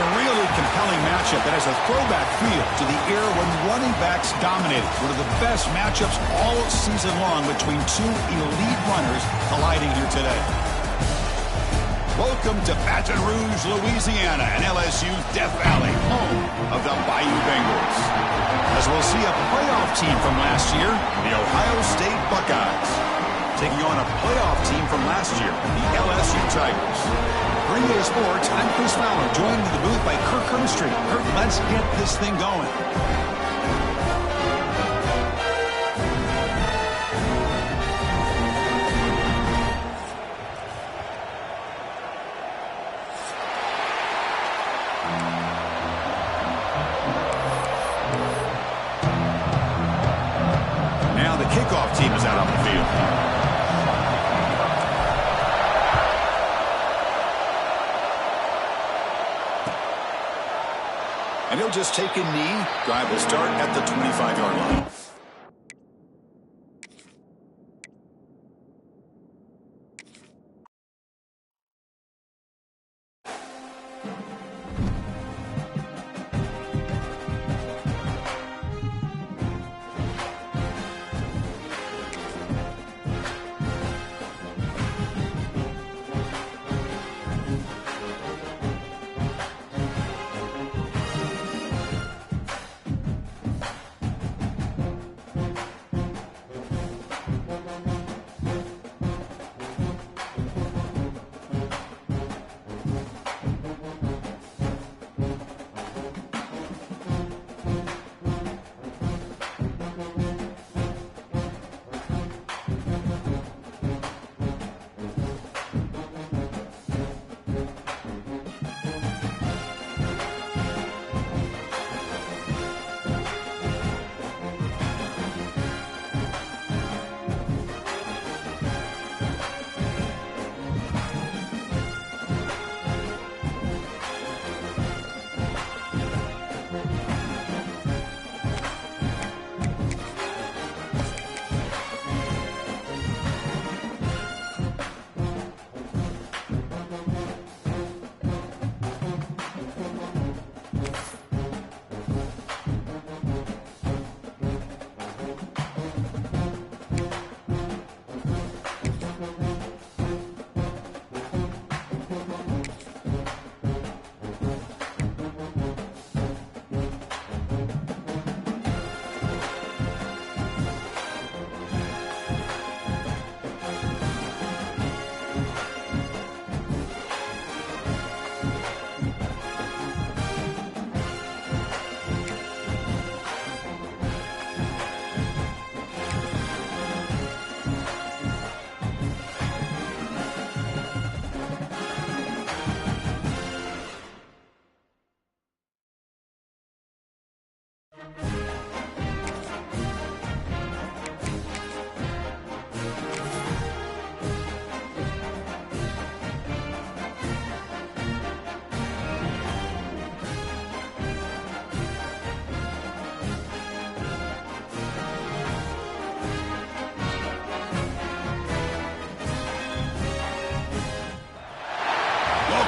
a really compelling matchup that has a throwback feel to the era when running backs dominated. One of the best matchups all season long between two elite runners colliding here today. Welcome to Baton Rouge, Louisiana, and LSU's Death Valley, home of the Bayou Bengals. As we'll see a playoff team from last year, the Ohio State Buckeyes, taking on a playoff team from last year, the LSU Tigers. For Ncaa Sports, I'm Chris Fowler, joined in the booth by Kirk Hermstreet. Kirk, let's get this thing going. Now the kickoff team is out on the field. And he'll just take a knee. Drive will start at the 25-yard line.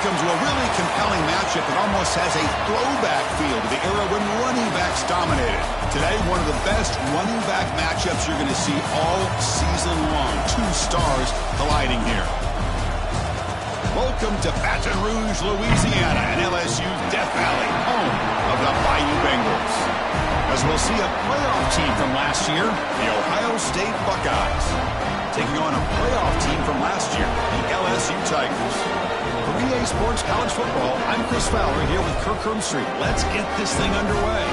Welcome to a really compelling matchup that almost has a throwback feel to the era when running backs dominated. Today, one of the best running back matchups you're going to see all season long. Two stars colliding here. Welcome to Baton Rouge, Louisiana, and LSU's Death Valley, home of the Bayou Bengals. As we'll see a playoff team from last year, the Ohio State Buckeyes, taking on a playoff team from last year, the LSU Tigers. For Ncaa Sports College Football, I'm Chris Fowler here with Kirk Hermstreet. Let's get this thing underway.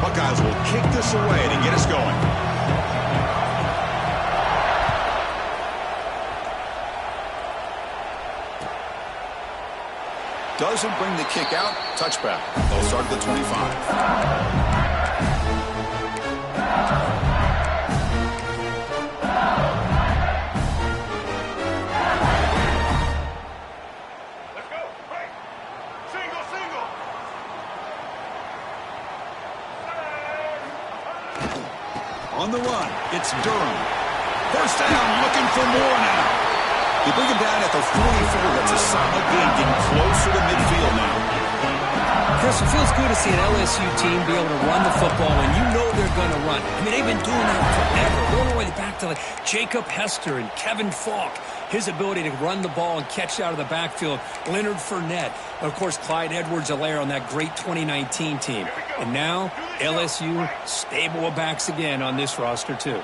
Buckeyes will kick this away to get us going. Doesn't bring the kick out. Touchback. They'll start at the 25. On the run, it's Durham. First down, looking for more now. They bring him down at the 44. That's a solid gain, getting closer to midfield now. Chris, it feels good to see an LSU team be able to run the football when you know they're going to run. I mean, they've been doing that forever. Going all the way back to like Jacob Hester and Kevin Falk. His ability to run the ball and catch out of the backfield. Leonard Fournette. And, of course, Clyde Edwards-Helaire on that great 2019 team. And now, LSU stable of backs again on this roster, too.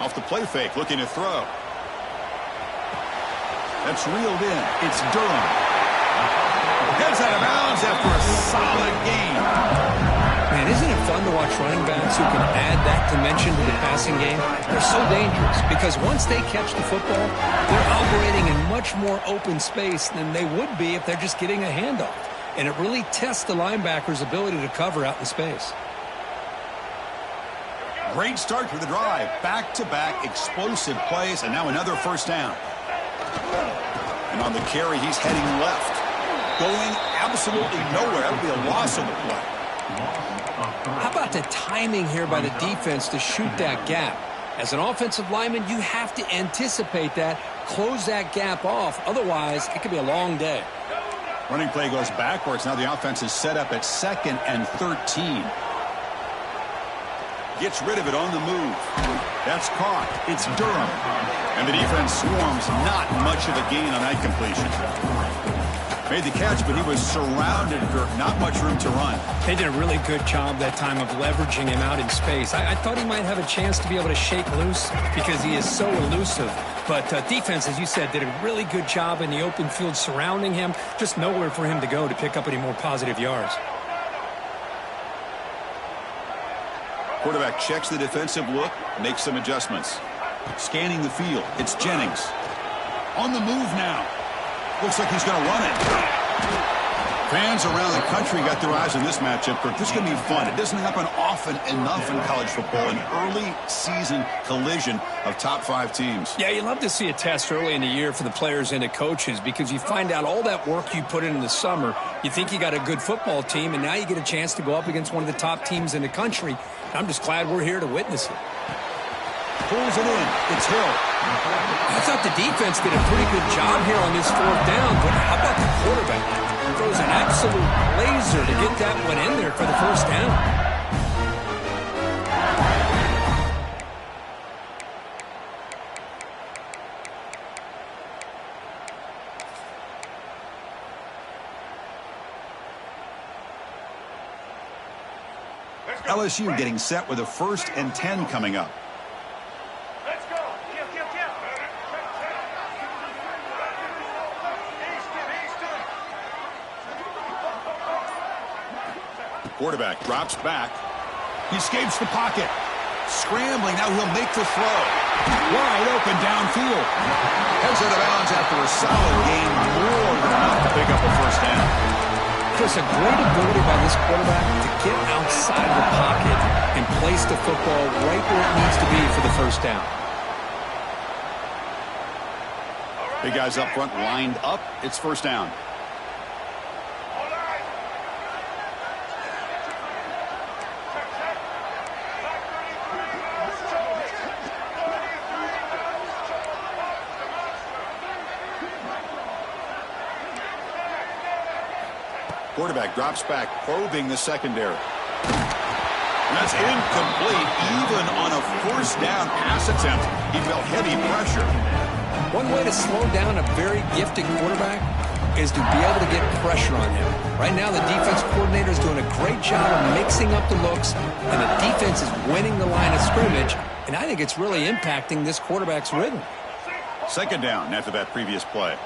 Off the play fake, looking to throw. That's reeled in. It's Durham. Heads out of bounds after a solid gain. Man, isn't it fun to watch running backs who can add that dimension to the passing game? They're so dangerous because once they catch the football, they're operating in much more open space than they would be if they're just getting a handoff. And it really tests the linebacker's ability to cover out in space. Great start for the drive. Back-to-back explosive plays, and now another first down. And on the carry, he's heading left. Going absolutely nowhere. That would be a loss on the play. How about the timing here by the defense to shoot that gap? As an offensive lineman, you have to anticipate that, close that gap off. Otherwise, it could be a long day. Running play goes backwards. Now the offense is set up at 2nd and 13. Gets rid of it on the move. That's caught. It's Durham. And the defense swarms. Not much of a gain on that completion. Made the catch, but he was surrounded, Kirk. Not much room to run. They did a really good job that time of leveraging him out in space. I thought he might have a chance to be able to shake loose because he is so elusive. But defense, as you said, did a really good job in the open field surrounding him. Just nowhere for him to go to pick up any more positive yards. Quarterback checks the defensive look, makes some adjustments. Scanning the field, it's Jennings. On the move now. Looks like he's going to run it. Fans around the country got their eyes on this matchup, Kirk. This is going to be fun. It doesn't happen often enough in college football, an early season collision of top 5 teams. Yeah, you love to see a test early in the year for the players and the coaches because you find out all that work you put in the summer. You think you got a good football team, and now you get a chance to go up against one of the top teams in the country. I'm just glad we're here to witness it. Pulls it in. It's Hill. I thought the defense did a pretty good job here on this 4th down, but how about the quarterback? He throws an absolute laser to get that one in there for the first down. LSU getting set with a 1st and 10 coming up. Quarterback drops back. He escapes the pocket. Scrambling. Now he'll make the throw. Wide open downfield. Heads out of bounds after a solid gain. More than enough to pick up a first down. Chris, a great ability by this quarterback to get outside of the pocket and place the football right where it needs to be for the first down. Big guys up front lined up. It's first down. Quarterback drops back, probing the secondary. That's incomplete. Even on a first down pass attempt, he felt heavy pressure. One way to slow down a very gifted quarterback is to be able to get pressure on him. Right now, the defense coordinator is doing a great job of mixing up the looks, and the defense is winning the line of scrimmage, and I think it's really impacting this quarterback's rhythm. Second down after that previous play.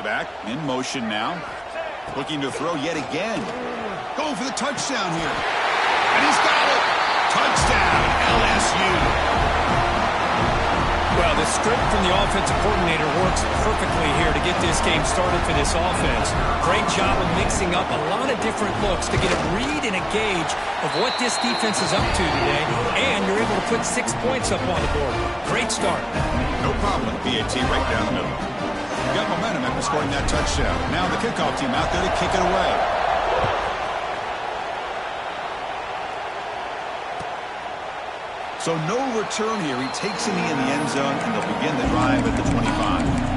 Back in motion now. Looking to throw yet again. Going for the touchdown here. And he's got it. Touchdown, LSU. Well, the script from the offensive coordinator works perfectly here to get this game started for this offense. Great job of mixing up a lot of different looks to get a read and a gauge of what this defense is up to today. And you're able to put 6 points up on the board. Great start. No problem. PAT right down the middle. Got momentum after scoring that touchdown. Now the kickoff team out there to kick it away. So no return here. He takes it in the end zone, and they'll begin the drive at the 25.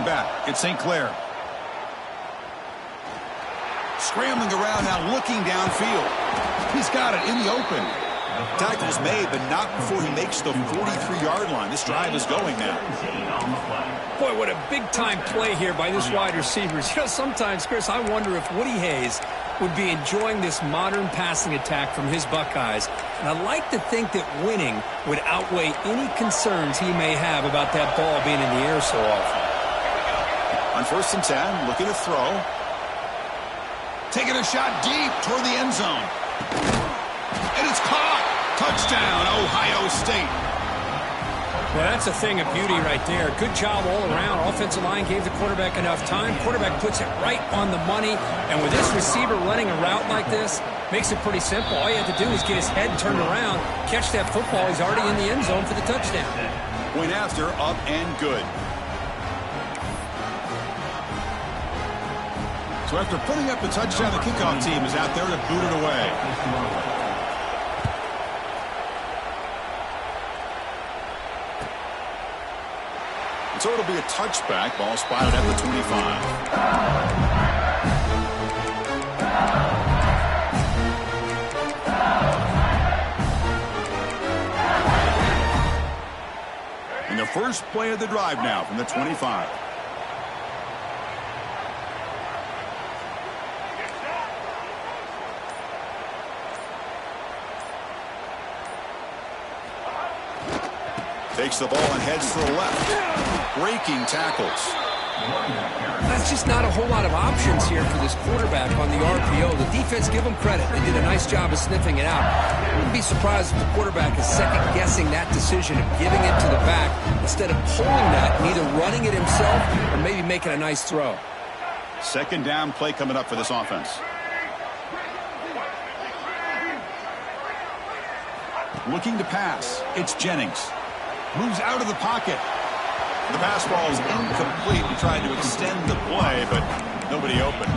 Back. It's St. Clair. Scrambling around now, looking downfield. He's got it in the open. Tackle's made, but not before he makes the 43-yard line. This drive is going now. Boy, what a big-time play here by this wide receiver. You know, sometimes, Chris, I wonder if Woody Hayes would be enjoying this modern passing attack from his Buckeyes. And I like to think that winning would outweigh any concerns he may have about that ball being in the air so often. On 1st and 10, looking to throw. Taking a shot deep toward the end zone. And it's caught. Touchdown, Ohio State. Well, that's a thing of beauty right there. Good job all around. Offensive line gave the quarterback enough time. Quarterback puts it right on the money. And with this receiver running a route like this, makes it pretty simple. All you have to do is get his head turned around, catch that football. He's already in the end zone for the touchdown. Point after, up and good. So after putting up the touchdown, the kickoff team is out there to boot it away. And so it'll be a touchback. Ball spotted at the 25. And the first play of the drive now from the 25. Takes the ball and heads to the left. Breaking tackles. That's just not a whole lot of options here for this quarterback on the RPO. The defense, give them credit. They did a nice job of sniffing it out. I wouldn't be surprised if the quarterback is second-guessing that decision of giving it to the back instead of pulling that and either running it himself or maybe making a nice throw. Second down play coming up for this offense. Looking to pass. It's Jennings. Moves out of the pocket. The pass ball is incomplete. He tried to extend the play, but nobody open.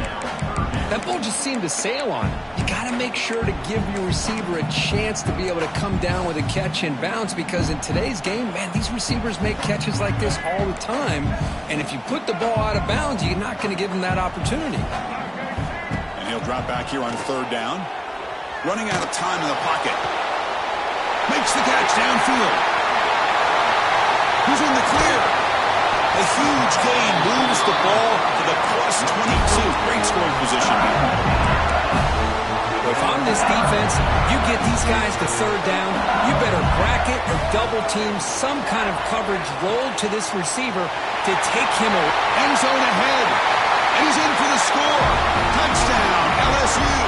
That ball just seemed to sail on him. You got to make sure to give your receiver a chance to be able to come down with a catch and bounce, because in today's game, man, these receivers make catches like this all the time. And if you put the ball out of bounds, you're not going to give them that opportunity. And he'll drop back here on third down. Running out of time in the pocket. Makes the catch downfield. Who's in the clear? A huge gain moves the ball to the +22. Great scoring position. If I'm this defense, you get these guys to third down, you better bracket or double team some kind of coverage rolled to this receiver to take him away. End zone ahead. And he's in for the score. Touchdown, LSU.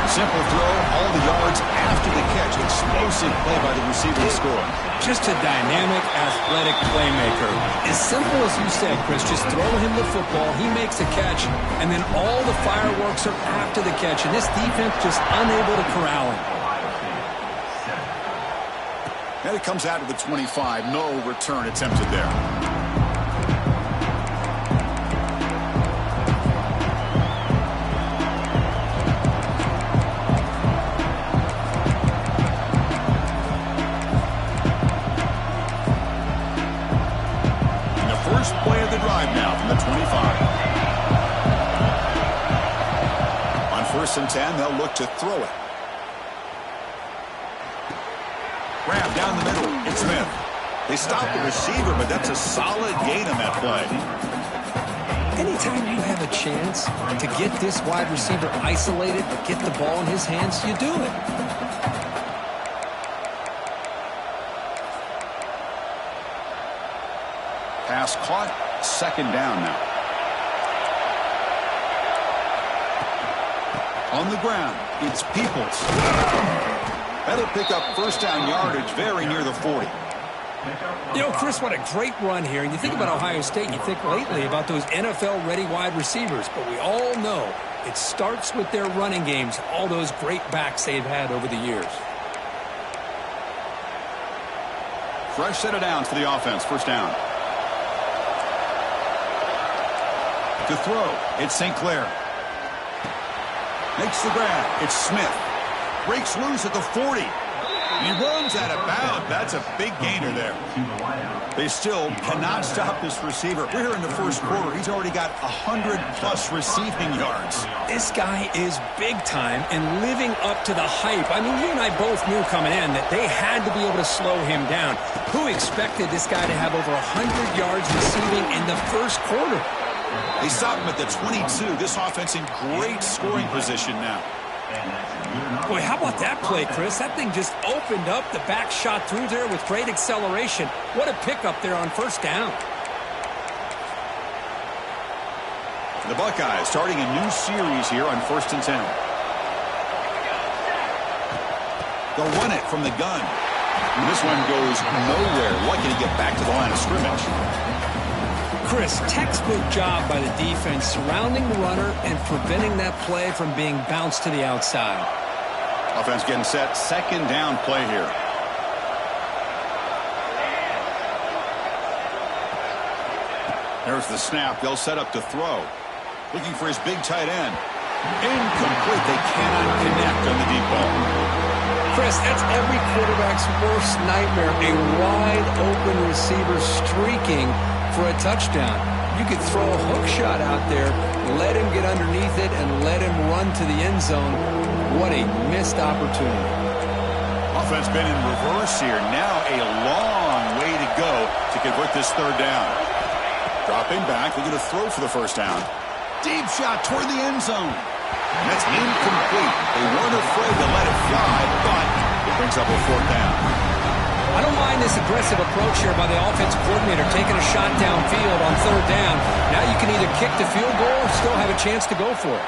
Simple throw, all the yards after the catch. Explosive play by the receiver to score. Just a dynamic, athletic playmaker. As simple as you said, Chris, just throw him the football, he makes a catch, and then all the fireworks are after the catch. And this defense just unable to corral him. And it comes out of the 25. No return attempted there. And the first play of the drive now from the 25. On 1st and 10, they'll look to throw it. Grab down the middle. It's Smith. They stop the receiver, but that's a solid gain on that play. Anytime you have a chance to get this wide receiver isolated, get the ball in his hands, you do it. Pass caught. 2nd down now. On the ground, it's Peoples. That'll pick up 1st down yardage very near the 40. You know, Chris, what a great run here. And you think about Ohio State, you think lately about those NFL-ready wide receivers. But we all know it starts with their running games, all those great backs they've had over the years. Fresh set of downs for the offense. 1st down. To throw, it's St. Clair. Makes the grab. It's Smith. Breaks loose at the 40. He runs out of bounds. That's a big gainer there. They still cannot stop this receiver. We're here in the 1st quarter. He's already got 100-plus receiving yards. This guy is big time and living up to the hype. I mean, you and I both knew coming in that they had to be able to slow him down. Who expected this guy to have over 100 yards receiving in the 1st quarter? They stop him at the 22. This offense in great scoring position now. Boy, how about that play, Chris? That thing just opened up. The back shot through there with great acceleration. What a pickup there on 1st down. The Buckeyes starting a new series here on 1st and 10. They'll run it from the gun. And this one goes nowhere. Lucky to get back to the line of scrimmage. Chris, textbook job by the defense surrounding the runner and preventing that play from being bounced to the outside. Offense getting set. 2nd down play here. There's the snap. They'll set up to throw. Looking for his big tight end. Incomplete. They cannot connect on the deep ball. Chris, that's every quarterback's worst nightmare. A wide open receiver streaking for a touchdown. You could throw a hook shot out there, let him get underneath it, and let him run to the end zone. What a missed opportunity. Offense been in reverse here. Now a long way to go to convert this 3rd down. Dropping back, they're going to throw for the 1st down. Deep shot toward the end zone. And that's incomplete. They weren't afraid to let it fly, but it brings up a 4th down. I don't mind this aggressive approach here by the offensive coordinator, taking a shot downfield on 3rd down. Now you can either kick the field goal or still have a chance to go for it.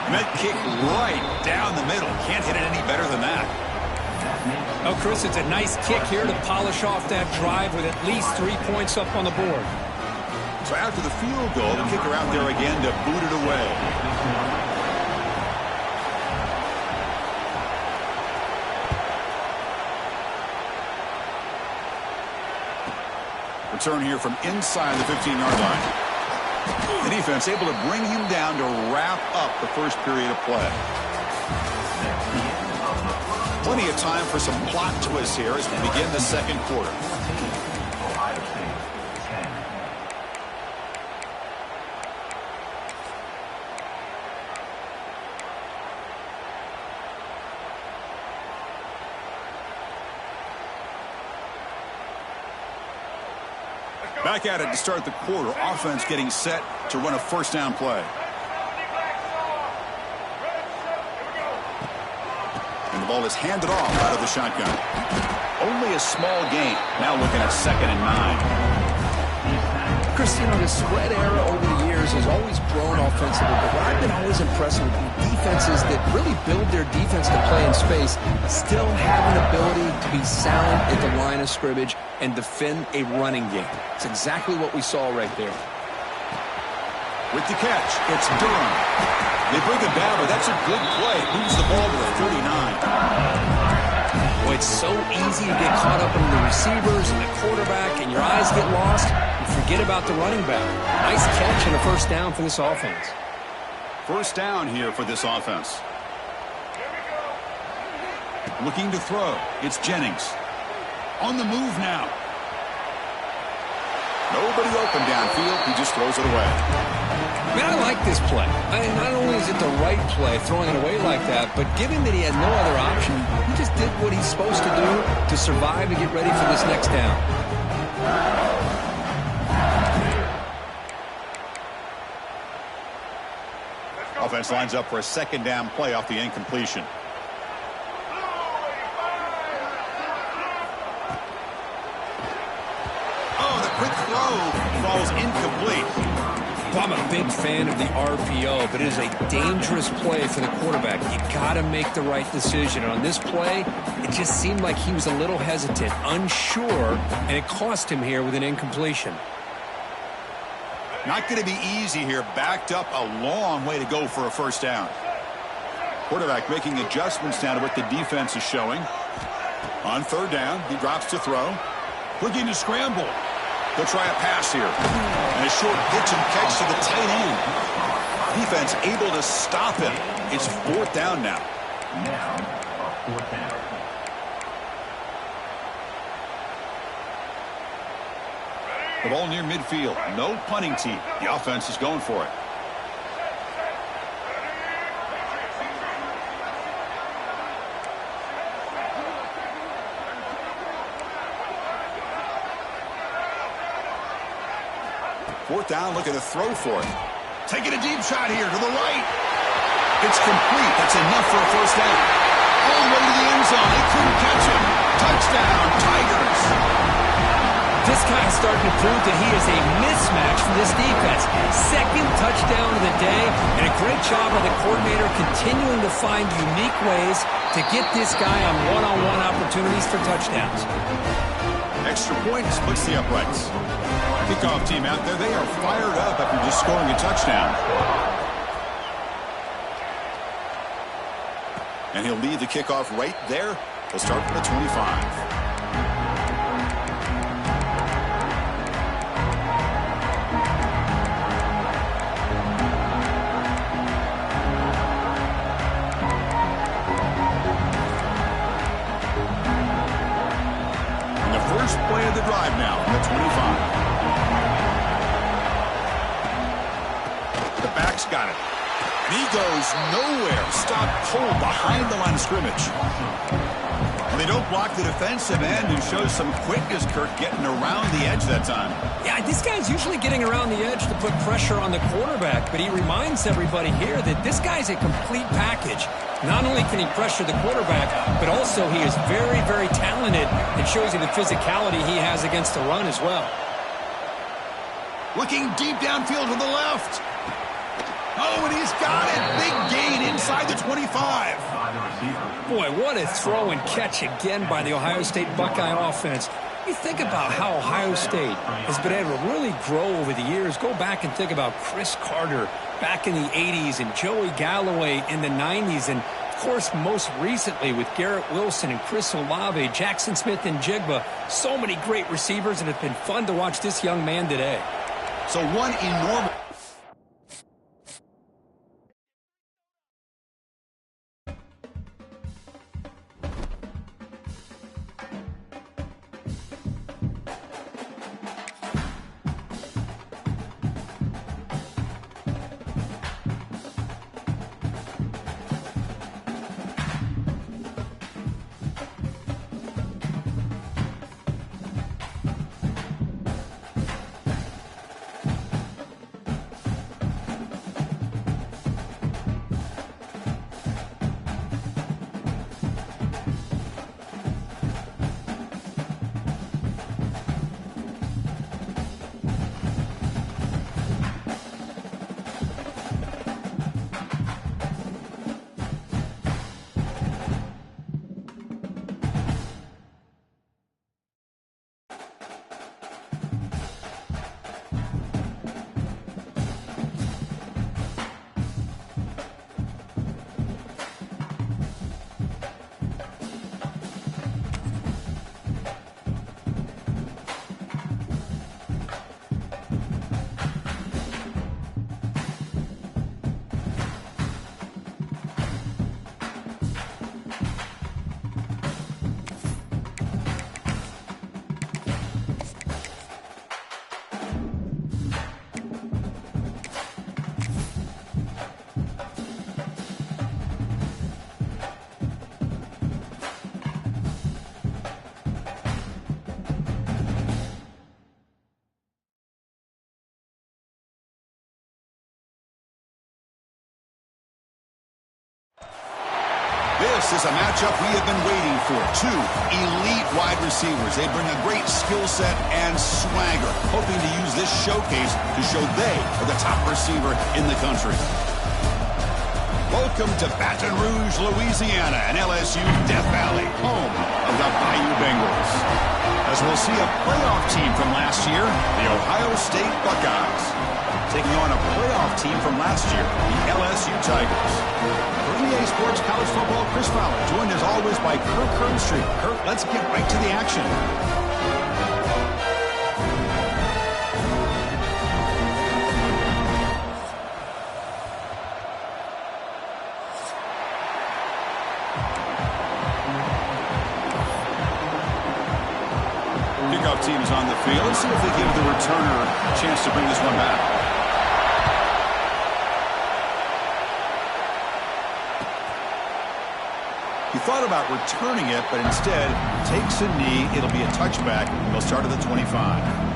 And that kick right down the middle. Can't hit it any better than that. Oh, Chris, it's a nice kick here to polish off that drive with at least 3 points up on the board. So after the field goal, the kicker out there again to boot it away. Return here from inside the 15-yard line. The defense able to bring him down to wrap up the 1st period of play. Plenty of time for some plot twists here as we begin the 2nd quarter. Back at it to start the quarter. Offense getting set to run a 1st down play. And the ball is handed off out of the shotgun. Only a small gain. Now looking at 2nd and 9. Chris, the spread era over the years has always grown offensively, but what I've been always impressed with defenses that really build their defense to play in space still have an ability to be sound at the line of scrimmage and defend a running game. It's exactly what we saw right there. With the catch, it's Durham. They bring it down, but that's a good play. Moves the ball to the 49. Boy, it's so easy to get caught up in the receivers and the quarterback, and your eyes get lost. You forget about the running back. Nice catch and a first down for this offense. First down here for this offense. Looking to throw. It's Jennings. On the move now. Nobody open downfield. He just throws it away. Man, I like this play. Not only is it the right play, throwing it away like that, but given that he had no other option, he just did what he's supposed to do to survive and get ready for this next down. Offense lines up for a second down play off the incompletion. Oh, the quick throw falls incomplete. I'm a big fan of the RPO, but it is a dangerous play for the quarterback. You got to make the right decision. And on this play, it just seemed like he was a little hesitant, unsure, and it cost him here with an incompletion. Not going to be easy here. Backed up a long way to go for a first down. Quarterback making adjustments now to what the defense is showing. On third down, he drops to throw. Looking to scramble. They'll try a pass here. And a short pitch and catch to the tight end. Defense able to stop him. It's fourth down now. Fourth down. The ball near midfield. No punting team. The offense is going for it. Fourth down, looking to throw for it. Taking a deep shot here to the right. It's complete. That's enough for a first down. All the way to the end zone. They couldn't catch him. Touchdown, Tigers. This guy is starting to prove that he is a mismatch for this defense. Second touchdown of the day, and a great job by the coordinator continuing to find unique ways to get this guy on one-on-one opportunities for touchdowns. Extra point splits the uprights. Kickoff team out there, they are fired up after just scoring a touchdown. And he'll lead the kickoff right there. They'll start from the 25. And the first play of the drive now from the 25. Back's got it. And he goes nowhere. Stopped cold behind the line of scrimmage. And they don't block the defensive end, who shows some quickness, Kirk, getting around the edge that time. Yeah, this guy's usually getting around the edge to put pressure on the quarterback, but he reminds everybody here that this guy's a complete package. Not only can he pressure the quarterback, but also he is very, very talented. It shows you the physicality he has against the run as well. Looking deep downfield to the left. Oh, and he's got it. Big gain inside the 25. Boy, what a throw and catch again by the Ohio State Buckeye offense. You think about how Ohio State has been able to really grow over the years. Go back and think about Chris Carter back in the 80s and Joey Galloway in the 90s. And, of course, most recently with Garrett Wilson and Chris Olave, Jackson Smith and Jigba. So many great receivers, and it's been fun to watch this young man today. So one enormous... This is a matchup we have been waiting for. Two elite wide receivers. They bring a great skill set and swagger, hoping to use this showcase to show they are the top receiver in the country. Welcome to Baton Rouge, Louisiana, and LSU Death Valley, home of the Bayou Bengals. As we'll see a playoff team from last year, the Ohio State Buckeyes, taking on a playoff team from last year, the LSU Tigers. For EA Sports College Football, Chris Fowler, joined as always by Kirk Herbstreit. Kirk, let's get right to the action. Kickoff team is on the field. Let's see if they give the returner a chance to bring this one back. He thought about returning it, but instead takes a knee. It'll be a touchback. They'll start at the 25.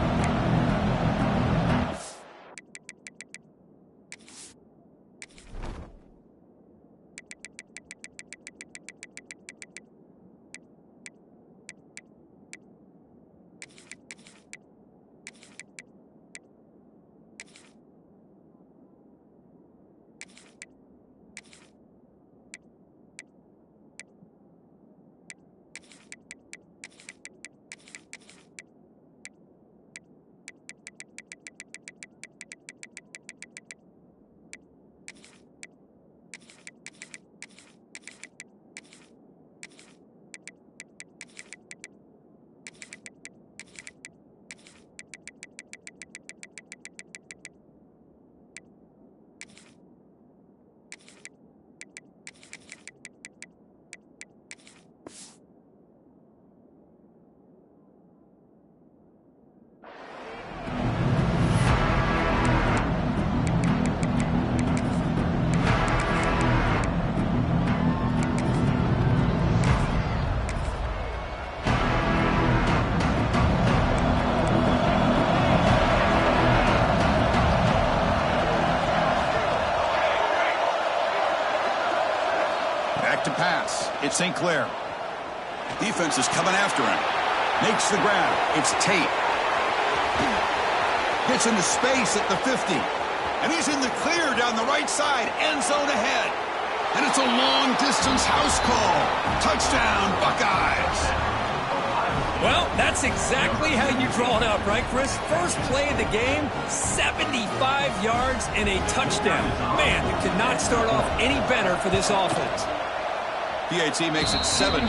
To pass. It's St. Clair. Defense is coming after him. Makes the grab. It's Tate. Gets into space at the 50. And he's in the clear down the right side. End zone ahead. And it's a long-distance house call. Touchdown, Buckeyes. Well, that's exactly how you draw it up, right, Chris? First play of the game, 75 yards and a touchdown. Man, you could not start off any better for this offense. PAT makes it 7-0.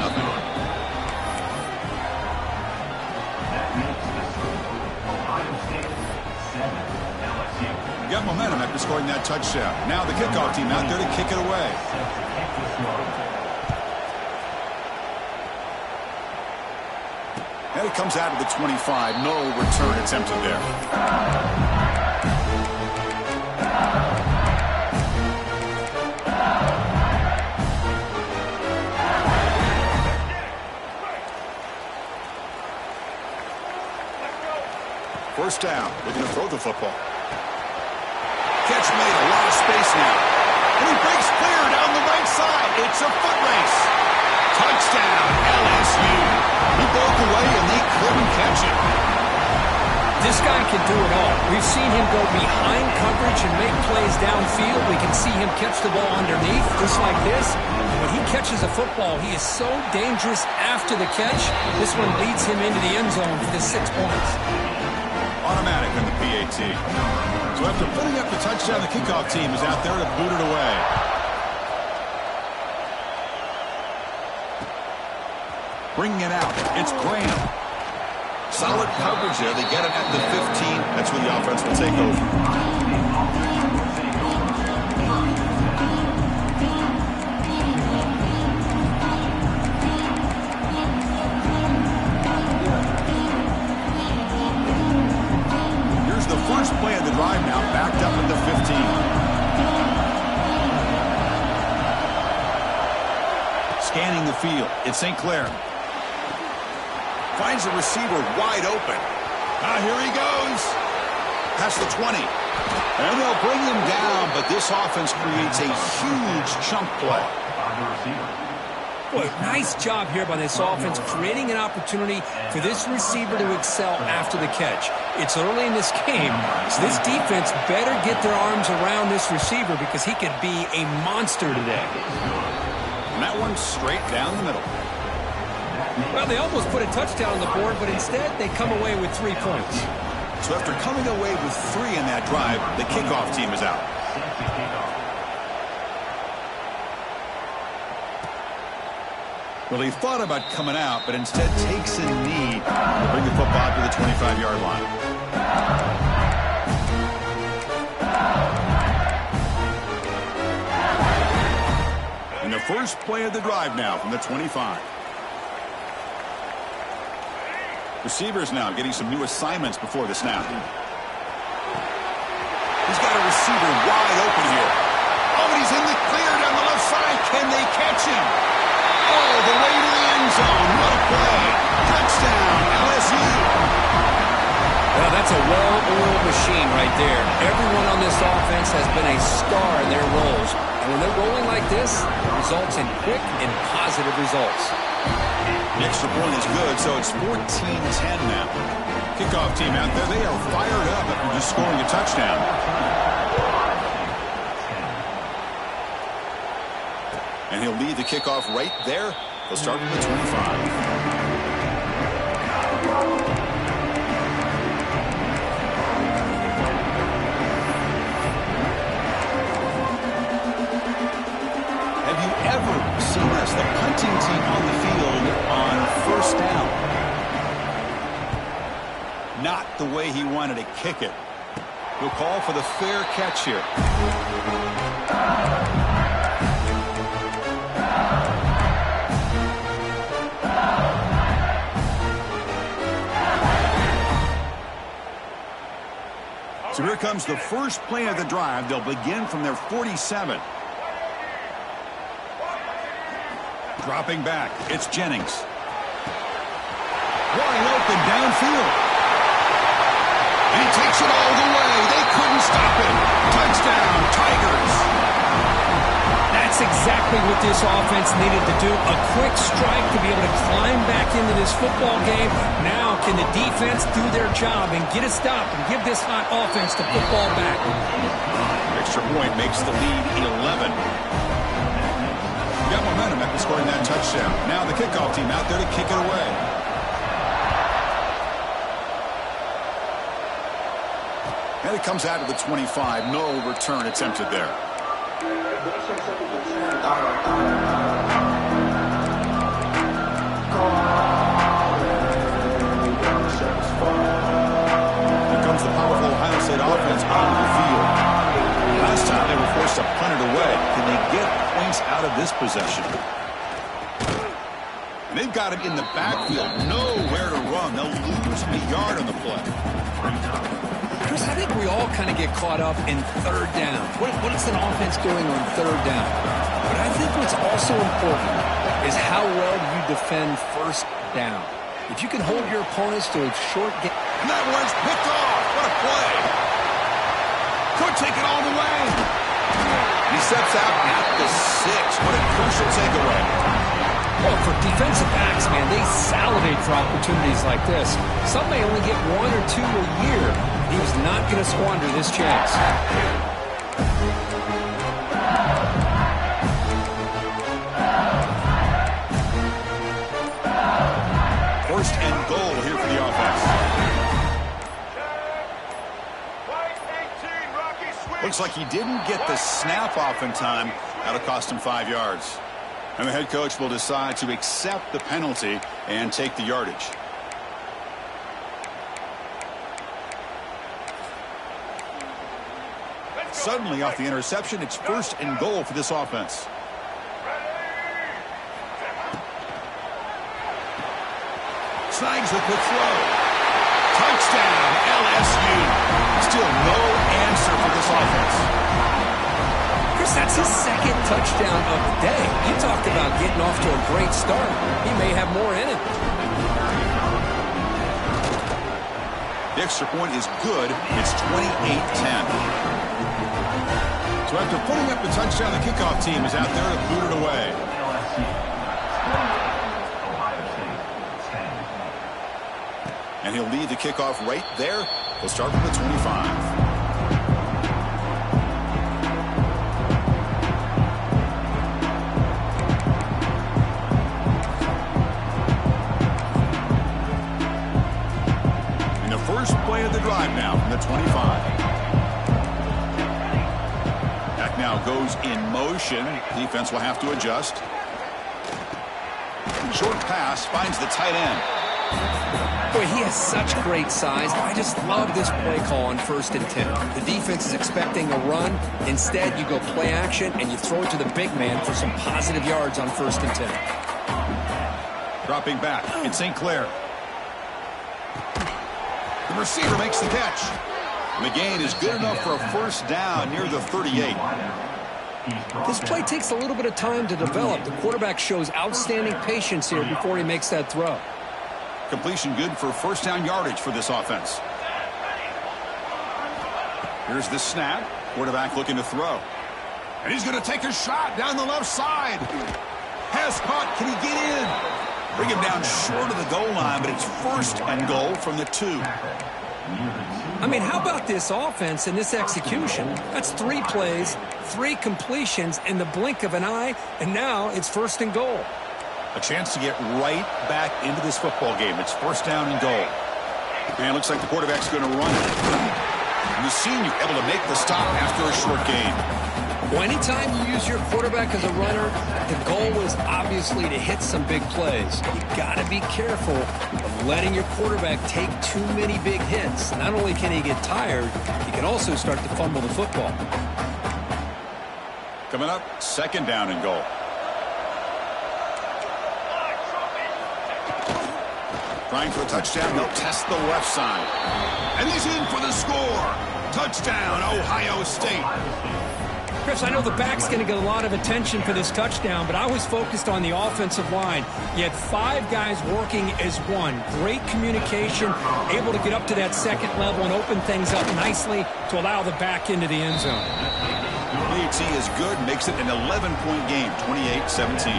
Got momentum after scoring that touchdown. Now the kickoff team out there to kick it away. And it comes out of the 25. No return attempted there. First down, looking to throw the football. Catch made, a lot of space now. And he breaks clear down the right side. It's a foot race. Touchdown, LSU. He broke away and they couldn't catch him. This guy can do it all. We've seen him go behind coverage and make plays downfield. We can see him catch the ball underneath, just like this. When he catches a football, he is so dangerous after the catch. This one leads him into the end zone for the 6 points. Automatic on the PAT. So after putting up the touchdown, the kickoff team is out there to boot it away. Bringing it out, it's Graham. Solid coverage there. They get it at the 15. That's where the offense will take over. First play of the drive now, backed up at the 15. Scanning the field, it's St. Clair. Finds the receiver wide open. Here he goes. Past the 20. And they'll bring him down, but this offense creates a huge chunk play. Boy, nice job here by this offense, creating an opportunity for this receiver to excel after the catch. It's early in this game, so this defense better get their arms around this receiver because he could be a monster today. And that one straight down the middle. Well, they almost put a touchdown on the board, but instead they come away with 3 points. So after coming away with 3 in that drive, the kickoff team is out. Well, he thought about coming out, but instead takes a knee to bring the football to the 25-yard line. And the first play of the drive now from the 25. Receivers now getting some new assignments before the snap. He's got a receiver wide open here. Oh, and he's in the clear down the left side. Can they catch him? Oh, the way to the end zone. What a play. Touchdown, LSU. Well, that's a well-oiled machine right there. Everyone on this offense has been a star in their roles. And when they're rolling like this, it results in quick and positive results. The extra point is good, so it's 14-10 now. Kickoff team out there, they are fired up after just scoring a touchdown. And he'll lead the kickoff right there. They'll start from the 25. Seen this, the punting team on the field on first down. Not the way he wanted to kick it. He'll call for the fair catch here. So here comes the first play of the drive. They'll begin from their 47. Dropping back, it's Jennings. Wide open downfield. And he takes it all the way. They couldn't stop him. Touchdown, Tigers. That's exactly what this offense needed to do. A quick strike to be able to climb back into this football game. Now can the defense do their job and get a stop and give this hot offense the football back? Extra point makes the lead 11. Got momentum after scoring that touchdown. Now the kickoff team out there to kick it away. And it comes out of the 25. No return attempted there. Here comes the powerful Ohio State offense onto the field. Last time they were forced to punt it away. Can they get points out of this possession? And they've got him in the backfield. Nowhere to run. They'll lose a yard on the play. Chris, I think we all kind of get caught up in third down. What is an offense doing on third down? But I think what's also important is how well do you defend first down. If you can hold your opponents to a short game. And that one's picked off. What a play. Could take it all the way. He steps out at the 6. What a crucial takeaway. Well, for defensive backs, man, they salivate for opportunities like this. Some may only get 1 or 2 a year. He was not going to squander this chance. First and goal here for the offense. Looks like he didn't get the snap off in time. That'll cost him 5 yards. And the head coach will decide to accept the penalty and take the yardage. Suddenly off the interception, it's first and goal for this offense. Snags the quick throw. Touchdown, LSU. Still no answer for this offense. Chris, that's his second touchdown of the day. You talked about getting off to a great start. He may have more in it. The extra point is good. It's 28-10. So after putting up the touchdown, the kickoff team is out there to boot it away. And he'll lead the kickoff right there. He'll start from the 25. First play of the drive now from the 25. Back now goes in motion. Defense will have to adjust. Short pass finds the tight end. Boy, he has such great size. I just love this play call on 1st and 10. The defense is expecting a run. Instead, you go play action and you throw it to the big man for some positive yards on 1st and 10. Dropping back in St. Clair. The receiver makes the catch. And the gain is good enough for a first down near the 38. This play takes a little bit of time to develop. The quarterback shows outstanding patience here before he makes that throw. Completion good for first down yardage for this offense. Here's the snap. Quarterback looking to throw. And he's going to take a shot down the left side. Pass caught. Can he get in? Bring him down short of the goal line, but it's 1st and goal from the 2. I mean, how about this offense and this execution? That's 3 plays, 3 completions in the blink of an eye, and now it's 1st and goal. A chance to get right back into this football game. It's 1st down and goal. And it looks like the quarterback's going to run it. And the senior able to make the stop after a short gain. Well, anytime you use your quarterback as a runner, the goal is obviously to hit some big plays. You got to be careful of letting your quarterback take too many big hits. Not only can he get tired, he can also start to fumble the football. Coming up, 2nd down and goal. Trying for a touchdown, they'll test the left side. And he's in for the score. Touchdown, Ohio State. Chris, I know the back's going to get a lot of attention for this touchdown, but I was focused on the offensive line. You had 5 guys working as one. Great communication, able to get up to that 2nd level and open things up nicely to allow the back into the end zone. PAT is good, makes it an 11-point game, 28-17.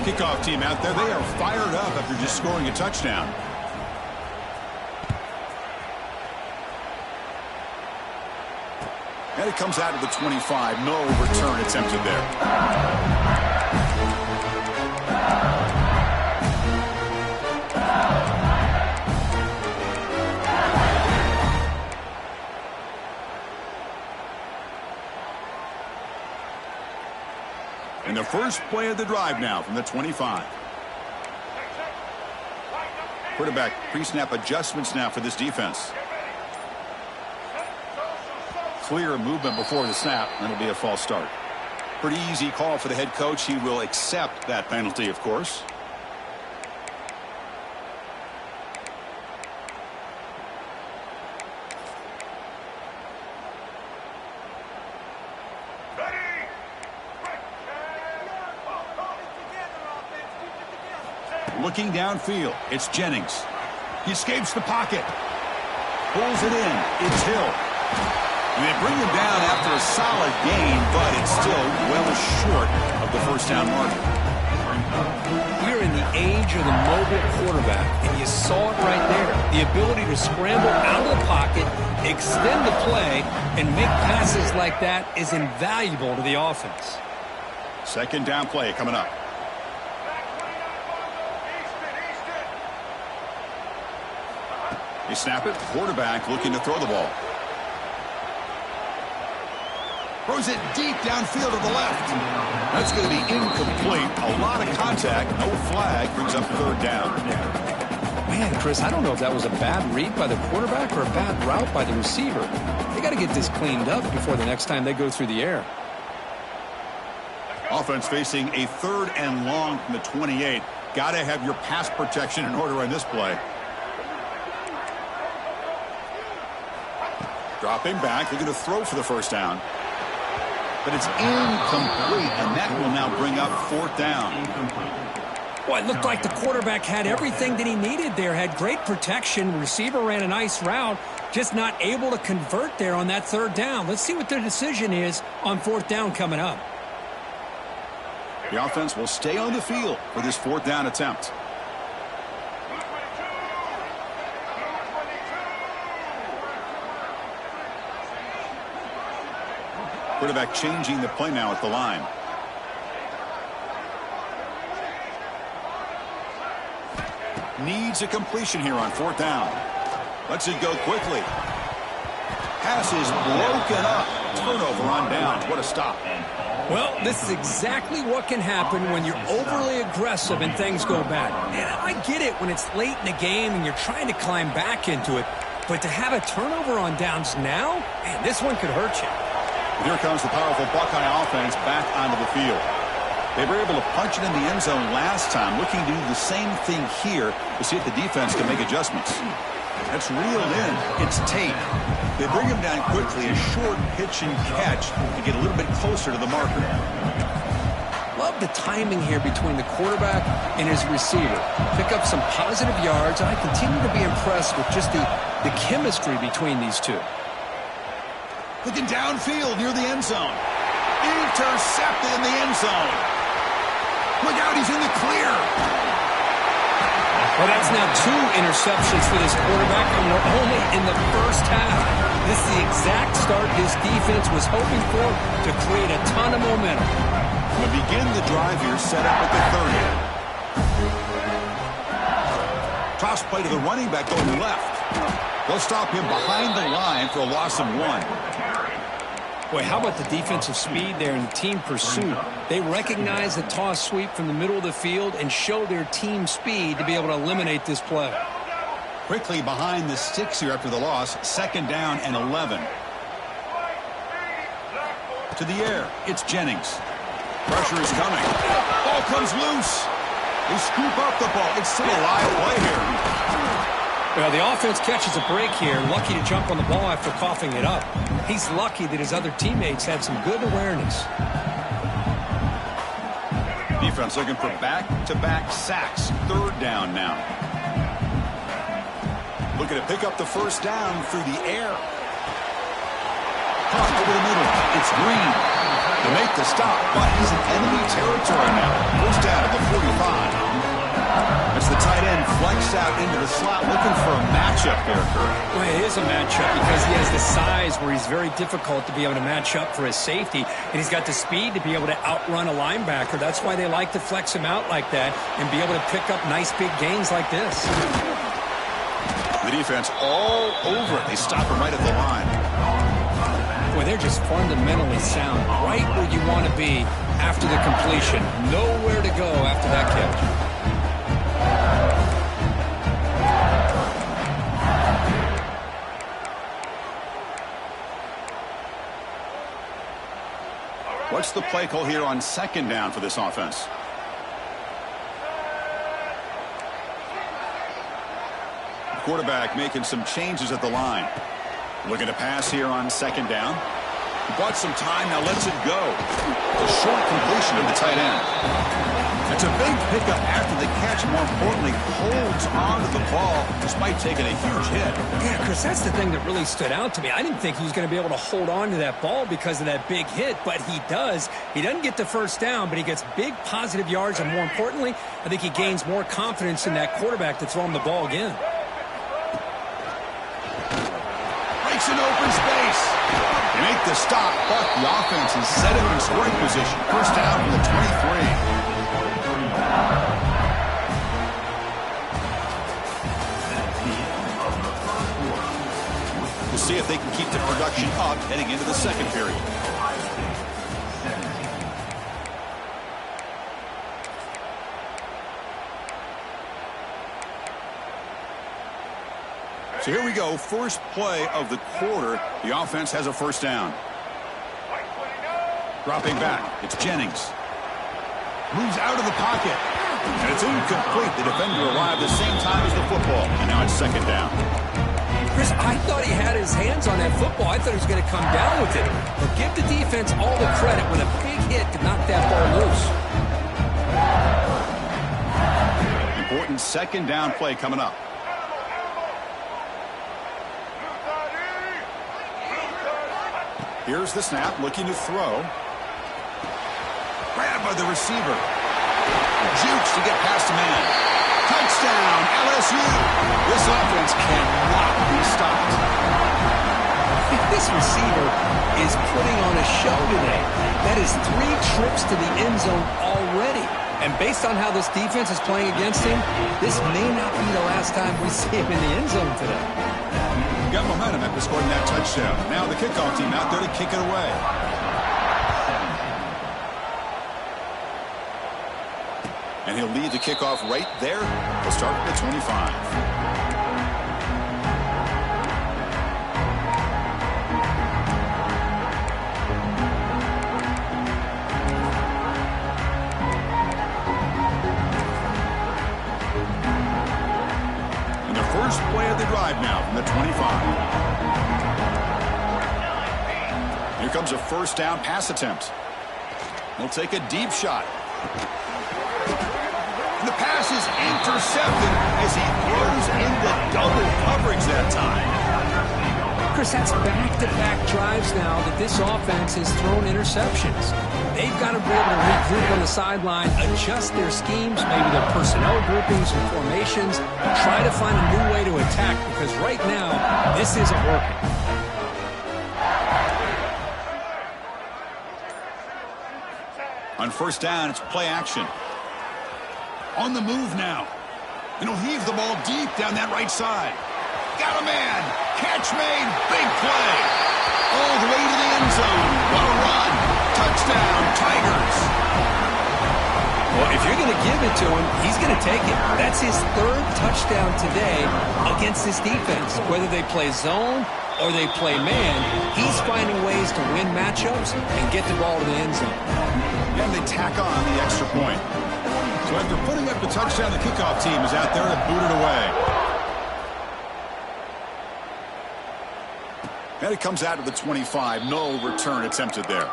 Kickoff team out there, they are fired up after just scoring a touchdown. And it comes out of the 25. No return attempted there. And the first play of the drive now from the 25. Quarterback pre-snap adjustments now for this defense. Clear movement before the snap, and it'll be a false start. Pretty easy call for the head coach. He will accept that penalty, of course. Looking downfield, it's Jennings. He escapes the pocket. Pulls it in. It's Hill. And they bring him down after a solid gain, but it's still well short of the first down mark. We're in the age of the mobile quarterback, and you saw it right there. The ability to scramble out of the pocket, extend the play, and make passes like that is invaluable to the offense. 2nd down play coming up. They snap it. Quarterback looking to throw the ball. Throws it deep downfield to the left. That's going to be incomplete. A lot of contact. No flag. Brings up 3rd down. Man, Chris, I don't know if that was a bad read by the quarterback or a bad route by the receiver. They got to get this cleaned up before the next time they go through the air. Offense facing a 3rd and long from the 28. Got to have your pass protection in order on this play. Dropping back, looking to throw for the first down. But it's incomplete, and that will now bring up 4th down. Well, it looked like the quarterback had everything that he needed there, had great protection. Receiver ran a nice route, just not able to convert there on that 3rd down. Let's see what their decision is on 4th down coming up. The offense will stay on the field for this 4th down attempt. Quarterback changing the play now at the line. Needs a completion here on 4th down. Lets it go quickly. Pass is broken up. Turnover on downs. What a stop. Well, this is exactly what can happen when you're overly aggressive and things go bad. And I get it when it's late in the game and you're trying to climb back into it. But to have a turnover on downs now, man, this one could hurt you. Here comes the powerful Buckeye offense back onto the field. They were able to punch it in the end zone last time, looking to do the same thing here to see if the defense can make adjustments. That's reeled in. It's Tate. They bring him down quickly, a short pitch and catch to get a little bit closer to the marker. Love the timing here between the quarterback and his receiver. Pick up some positive yards, and I continue to be impressed with just the chemistry between these two. Looking downfield near the end zone. Intercepted in the end zone. Look out, he's in the clear. Well, that's now 2 interceptions for this quarterback, and we're only in the first half. This is the exact start his defense was hoping for to create a ton of momentum. We'll begin the drive here, set up at the 30. Toss play to the running back going left. They'll stop him behind the line for a loss of 1. Boy, how about the defensive speed there and team pursuit? They recognize the toss sweep from the middle of the field and show their team speed to be able to eliminate this play. Quickly behind the sticks here after the loss. 2nd down and 11. To the air. It's Jennings. Pressure is coming. Ball comes loose. They scoop up the ball. It's still a live play here. Well, the offense catches a break here. Lucky to jump on the ball after coughing it up. He's lucky that his other teammates had some good awareness. Defense looking for back-to-back sacks. 3rd down now. Looking to pick up the 1st down through the air. Caught over the middle. It's Green. To make the stop, but he's in enemy territory now. 1st down at the 45. As the tight end flexed out into the slot, looking for a matchup there, Kurt. Well, it is a matchup because he has the size where he's very difficult to be able to match up for his safety, and he's got the speed to be able to outrun a linebacker. That's why they like to flex him out like that and be able to pick up nice big gains like this. The defense all over it. They stop him right at the line. Boy, they're just fundamentally sound, right where you want to be after the completion. Nowhere to go after that catch. What's the play call here on 2nd down for this offense? The quarterback making some changes at the line. Looking to pass here on 2nd down. He bought some time, now lets it go. A short completion of the tight end. It's a big pickup after the catch. More importantly, holds on to the ball despite taking a huge hit. Yeah, Chris, that's the thing that really stood out to me. I didn't think he was going to be able to hold on to that ball because of that big hit, but he does. He doesn't get the 1st down, but he gets big positive yards, and more importantly, I think he gains more confidence in that quarterback to throw him the ball again. Breaks an open space. They make the stop, but the offense is set up in scoring position. 1st down from the 23. We'll see if they can keep the production up heading into the 2nd period. So here we go. First play of the quarter. The offense has a 1st down. Dropping back. It's Jennings. Moves out of the pocket. And it's incomplete. The defender arrived the same time as the football. And now it's 2nd down. Chris, I thought he had his hands on that football. I thought he was going to come down with it. But give the defense all the credit when a big hit to knock that ball loose. Important 2nd down play coming up. Here's the snap, looking to throw. Grabbed by the receiver. Jukes to get past a man. Touchdown, LSU. This offense cannot be stopped. this receiver is putting on a show today. That is 3 trips to the end zone already. And based on how this defense is playing against him, this may not be the last time we see him in the end zone today. Got momentum after scoring that touchdown. Now the kickoff team out there to kick it away. And he'll lead the kickoff right there. He'll start at the 25. First play of the drive now from the 25. Here comes a first down pass attempt. He'll take a deep shot. The pass is intercepted as he throws into double coverage that time. Chris, that's back-to-back drives now that this offense has thrown interceptions. They've got to be able to regroup on the sideline, adjust their schemes, maybe their personnel groupings and formations, try to find a new way to attack, because right now, this isn't working. On first down, it's play action. On the move now. And he'll heave the ball deep down that right side. Got a man. Catch made. Big play. All the way to the end zone. What a run. Touchdown, Tigers. Well, if you're going to give it to him, he's going to take it. That's his 3rd touchdown today against this defense. Whether they play zone or they play man, he's finding ways to win matchups and get the ball to the end zone. And they tack on the extra point. So after putting up the touchdown, the kickoff team is out there to boot it away. And it comes out of the 25. No return attempted there.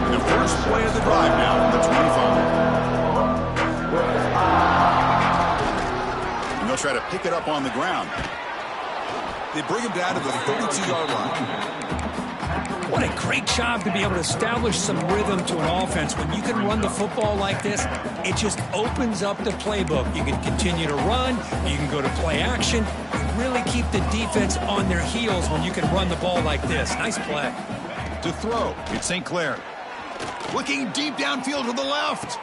And the first play of the drive now from the 25. And they'll try to pick it up on the ground. They bring him down to the 32-yard line. What a great job to be able to establish some rhythm to an offense. When you can run the football like this, it just opens up the playbook. You can continue to run. You can go to play action. You really keep the defense on their heels when you can run the ball like this. Nice play. To throw, it's St. Clair. Looking deep downfield to the left.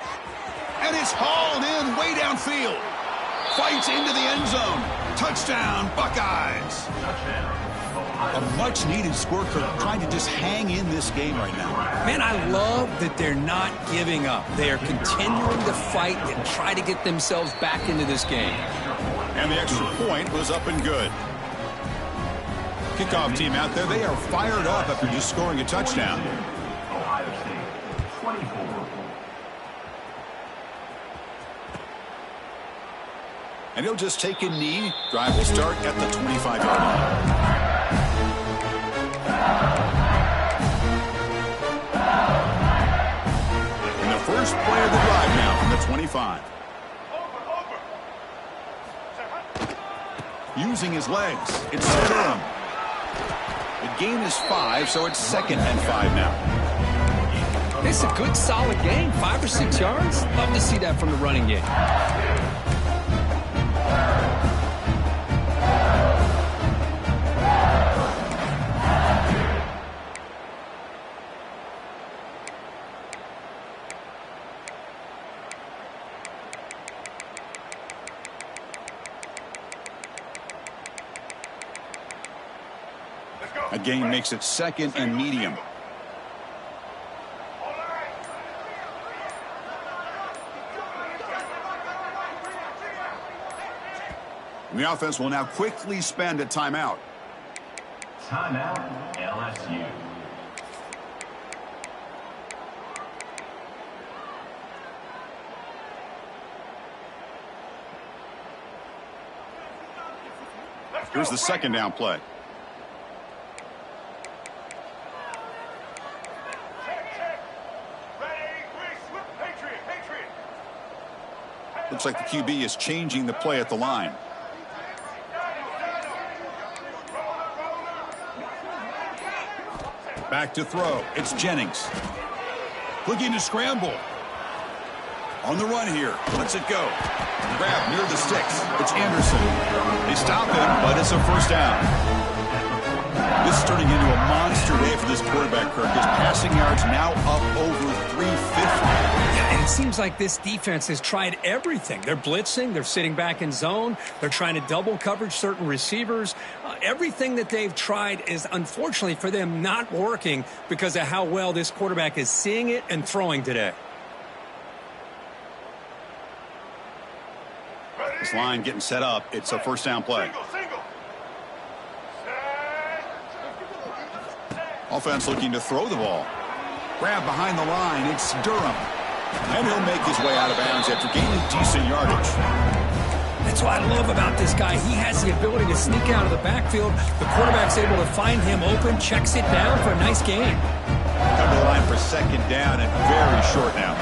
And it's hauled in way downfield. Fights into the end zone. Touchdown, Buckeyes. A much-needed score, Kirk, trying to just hang in this game right now. Man, I love that they're not giving up. They are continuing to fight and try to get themselves back into this game. And the extra point was up and good. Kickoff team out there, they are fired up after just scoring a touchdown. Ohio State, 24. And he'll just take a knee. Drive will start at the 25-yard line. And the first play of the drive now from the 25. Using his legs. It's Durham. The gain is 5, so it's 2nd and 5 now. It's a good, solid game. 5 or 6 yards. Love to see that from the running game. A gain makes it 2nd and medium. And the offense will now quickly spend a timeout. Timeout, LSU. Here's the 2nd down play. Looks like the QB is changing the play at the line. Back to throw. It's Jennings. Looking to scramble. On the run here. Lets it go. Grab near the sticks. It's Anderson. They stop him, but it's a first down. This is turning into a monster day for this quarterback, Kirk. His passing yards now up over 350. Yeah, and it seems like this defense has tried everything. They're blitzing. They're sitting back in zone. They're trying to double coverage certain receivers. Everything that they've tried is, unfortunately for them, not working because of how well this quarterback is seeing it and throwing today. This line getting set up. It's a first down play. Offense looking to throw the ball. Grab behind the line. It's Durham. And he'll make his way out of bounds after gaining decent yardage. That's what I love about this guy. He has the ability to sneak out of the backfield. The quarterback's able to find him open, checks it down for a nice gain. Come to the line for second down and very short now.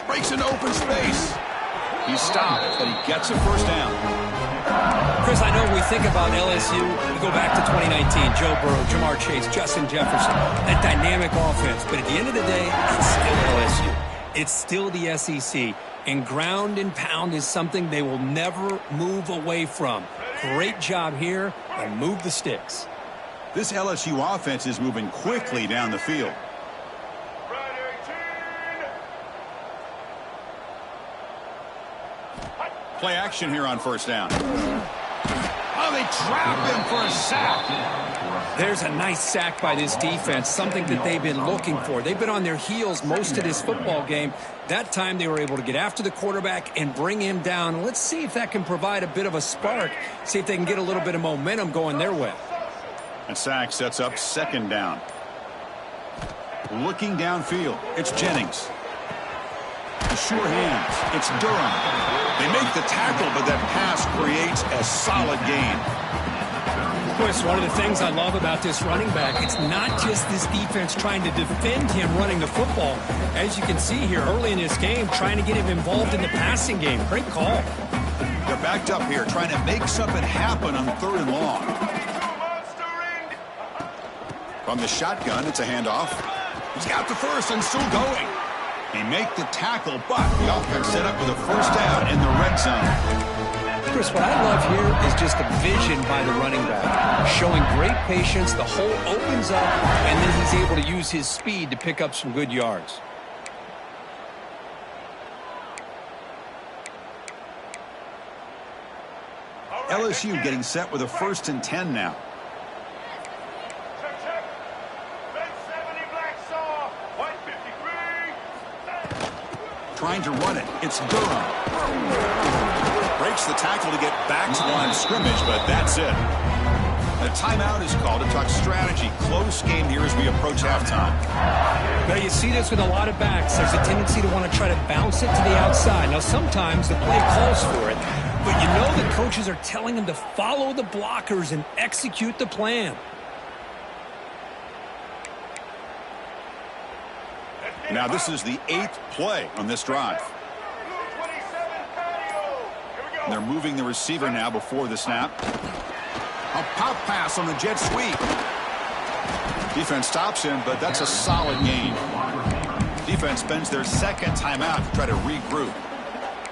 Breaks into open space. He's stopped, but he gets a first down. Chris, I know we think about LSU. We go back to 2019. Joe Burrow, Ncaa26, Justin Jefferson. That dynamic offense. But at the end of the day, it's still LSU. It's still the SEC. And ground and pound is something they will never move away from. Great job here, and move the sticks. This LSU offense is moving quickly down the field. Play action here on first down. Oh, they trap him for a sack. There's a nice sack by this defense, something that they've been looking for. They've been on their heels most of this football game. That time they were able to get after the quarterback and bring him down. Let's see if that can provide a bit of a spark, see if they can get a little bit of momentum going their way. And sack sets up second down. Looking downfield, it's Jennings. The sure hands, it's Durham. They make the tackle, but that pass creates a solid gain. Chris, one of the things I love about this running back, it's not just this defense trying to defend him running the football. As you can see here early in this game, trying to get him involved in the passing game. Great call. They're backed up here, trying to make something happen on third and long. From the shotgun, it's a handoff. He's got the first and still going. He make the tackle, but the offense set up with a first down in the red zone. Chris, what I love here is just the vision by the running back. Showing great patience, the hole opens up, and then he's able to use his speed to pick up some good yards. LSU getting set with a 1st and 10 now. Trying to run it. It's Durham. Breaks the tackle to get back to the line of scrimmage, but that's it. A timeout is called to talk strategy. Close game here as we approach halftime. Now you see this with a lot of backs. There's a tendency to want to try to bounce it to the outside. Now sometimes the play calls for it, but you know the coaches are telling them to follow the blockers and execute the plan. Now this is the 8th play on this drive. And they're moving the receiver now before the snap. A pop pass on the jet sweep. Defense stops him, but that's a solid gain. Defense spends their second timeout to try to regroup.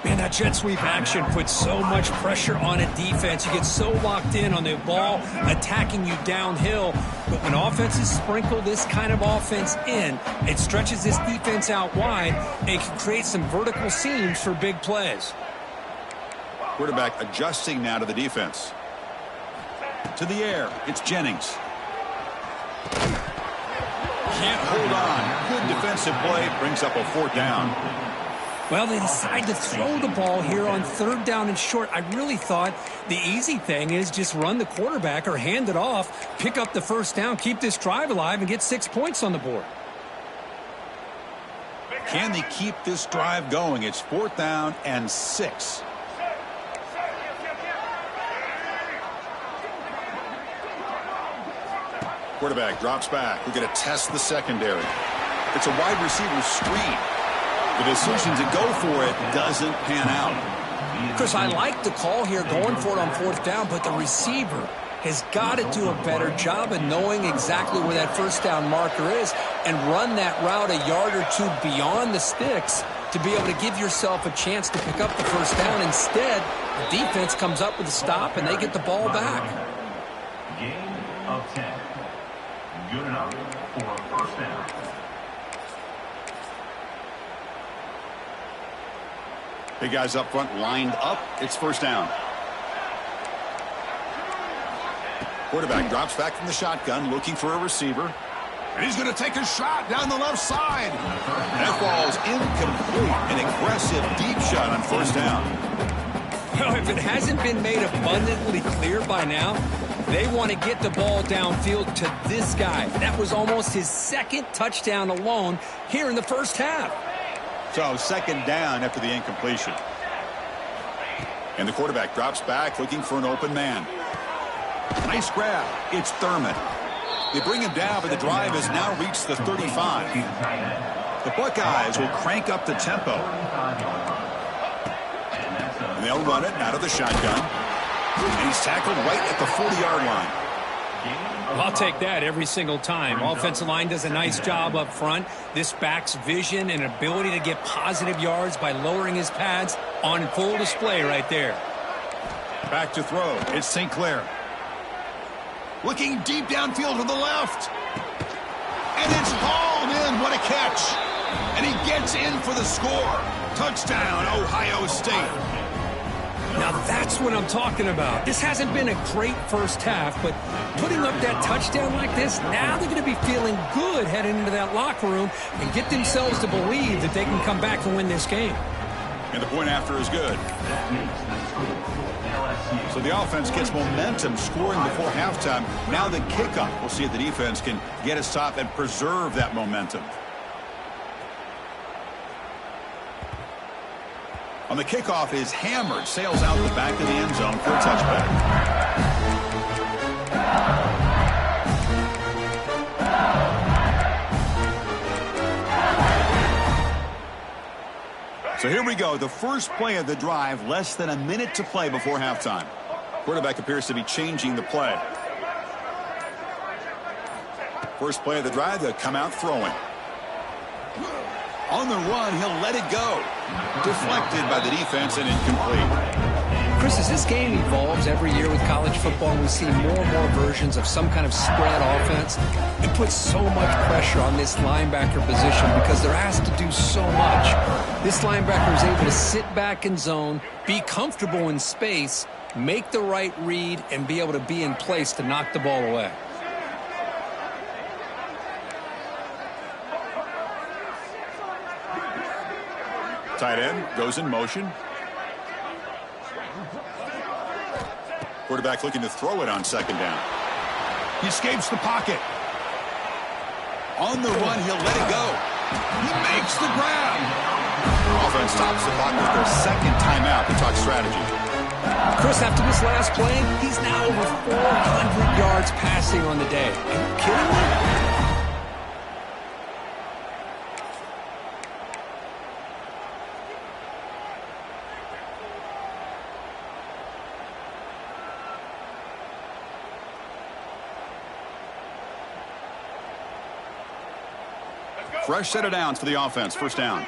Man, that jet sweep action puts so much pressure on a defense. You get so locked in on the ball attacking you downhill. But when offenses sprinkle this kind of offense in, it stretches this defense out wide and it can create some vertical seams for big plays. Quarterback adjusting now to the defense. To the air, it's Jennings. Can't hold on. Good defensive play, brings up a 4th down. Well, they decide to throw the ball here on 3rd down and short. I really thought the easy thing is just run the quarterback or hand it off, pick up the 1st down, keep this drive alive, and get 6 points on the board. Can they keep this drive going? It's 4th down and 6. Quarterback drops back. We're going to test the secondary. It's a wide receiver screen. The decision to go for it doesn't pan out. Chris, I like the call here going for it on fourth down, but the receiver has got to do a better job of knowing exactly where that first down marker is and run that route a yard or two beyond the sticks to be able to give yourself a chance to pick up the first down. Instead, the defense comes up with a stop and they get the ball back. Gain of 10. Good enough for a first down. Big guys up front lined up. It's first down. Quarterback drops back from the shotgun, looking for a receiver. And he's going to take a shot down the left side. That ball's incomplete. An aggressive deep shot on first down. Well, if it hasn't been made abundantly clear by now, they want to get the ball downfield to this guy. That was almost his second touchdown alone here in the first half. So second down after the incompletion. And the quarterback drops back, looking for an open man. Nice grab. It's Thurman. They bring him down, but the drive has now reached the 35. The Buckeyes will crank up the tempo. And they'll run it out of the shotgun. And he's tackled right at the 40-yard line. I'll take that every single time. Offensive line does a nice job up front. This backs vision and ability to get positive yards by lowering his pads on full display right there. Back to throw. It's St. Clair. Looking deep downfield to the left. And it's hauled in. What a catch. And he gets in for the score. Touchdown, Ohio State. Now that's what I'm talking about. This hasn't been a great first half, but putting up that touchdown like this, now they're going to be feeling good heading into that locker room and get themselves to believe that they can come back and win this game. And the point after is good. So the offense gets momentum scoring before halftime. Now the kickoff. We'll see if the defense can get a stop and preserve that momentum. On the kickoff is hammered, sails out the back of the end zone for a touchback. So here we go, the first play of the drive, less than a minute to play before halftime. Quarterback appears to be changing the play. First play of the drive, they'll come out throwing. On the run, he'll let it go. Deflected by the defense and incomplete. Chris, as this game evolves every year with college football, we see more and more versions of some kind of spread offense. It puts so much pressure on this linebacker position because they're asked to do so much. This linebacker is able to sit back in zone, be comfortable in space, make the right read, and be able to be in place to knock the ball away. Tight end goes in motion. Quarterback looking to throw it on second down. He escapes the pocket. On the run, he'll let it go. He makes the grab. Offense stops the clock with their second timeout to talk strategy. Chris, after this last play, he's now over 400 yards passing on the day. Are you kidding me? Fresh set of downs for the offense. First down.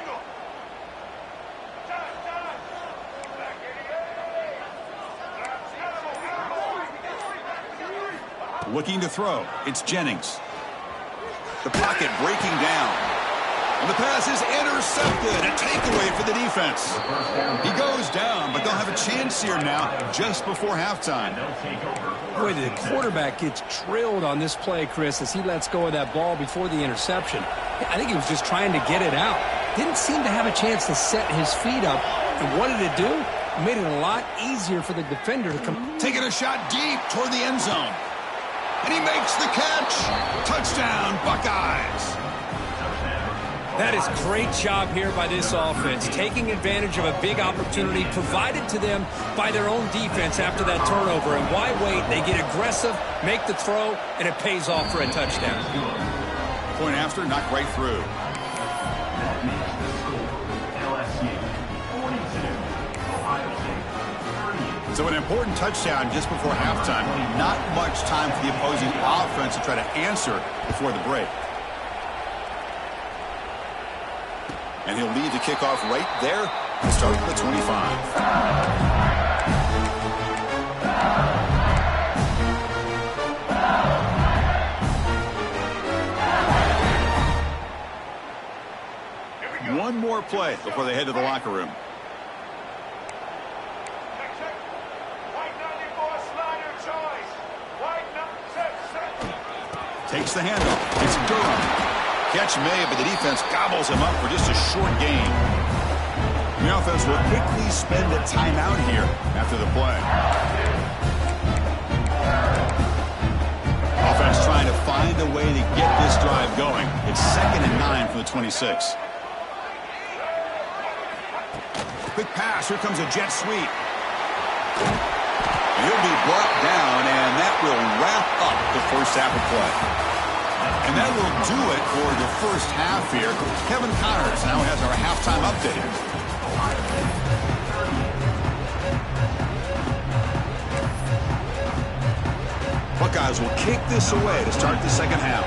Looking to throw. It's Jennings. The pocket breaking down. And the pass is intercepted. A takeaway for the defense. He goes down, but they'll have a chance here now just before halftime. Boy, the quarterback gets drilled on this play, Chris, as he lets go of that ball before the interception. I think he was just trying to get it out. Didn't seem to have a chance to set his feet up. And what did it do? It made it a lot easier for the defender to come. Taking a shot deep toward the end zone. And he makes the catch. Touchdown, Buckeyes. That is great job here by this offense, taking advantage of a big opportunity provided to them by their own defense after that turnover. And why wait? They get aggressive, make the throw, and it pays off for a touchdown. Point after, knocked right through. That makes the score LSU 42, Ohio State So an important touchdown just before halftime. Not much time for the opposing offense to try to answer before the break. And he'll lead the kickoff right there. Start at the 25. One more play before they head to the locker room. Takes the handoff. It's Durham. Catch made, but the defense gobbles him up for just a short gain. The offense will quickly spend a timeout here after the play. Offense trying to find a way to get this drive going. It's 2nd and 9 from the 26. Quick pass. Here comes a jet sweep. He'll be brought down, and that will wrap up the first half of play. And that will do it for the first half here. Kevin Connors now has our halftime update. Buckeyes will kick this away to start the second half.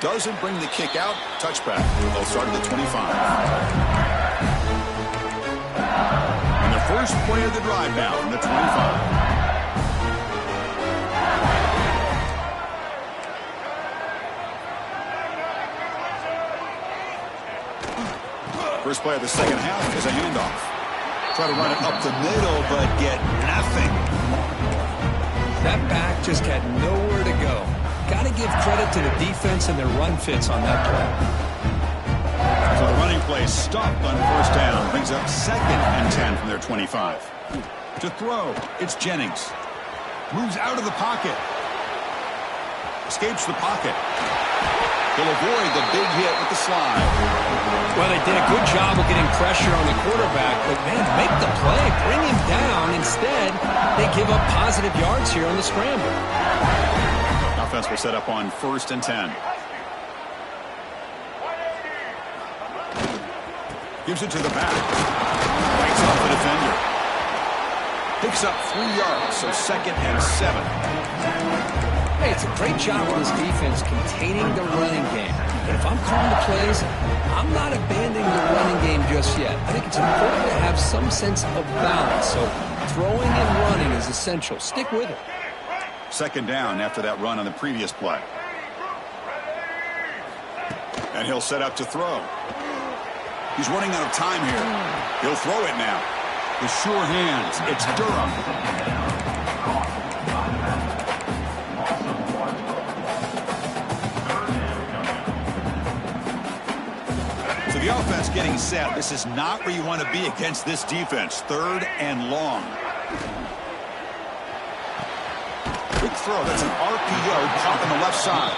Doesn't bring the kick out. Touchback. They'll start at the 25. And the first play of the drive now from the 25. First play of the second half is a handoff. Try to run it up the middle, but get nothing. That back just had nowhere to go. Got to give credit to the defense and their run fits on that play. So the running play stopped on first down. Brings up 2nd and 10 from their 25. To throw, it's Jennings. Moves out of the pocket. Escapes the pocket. He'll avoid the big hit with the slide. Well, they did a good job of getting pressure on the quarterback, but, man, make the play. Bring him down. Instead, they give up positive yards here on the scramble. Offense will set up on 1st and 10. Gives it to the back. Breaks off the defender. Picks up 3 yards, so 2nd and 7. Hey, it's a great job of this defense containing the running game. And if I'm calling the plays, I'm not abandoning the running game just yet. I think it's important to have some sense of balance. So throwing and running is essential. Stick with it. 2nd down after that run on the previous play. And he'll set up to throw. He's running out of time here. He'll throw it now. With sure hands, it's Durham. So the offense getting set. This is not where you want to be against this defense. 3rd and long. Quick throw. That's an RPO caught on the left side.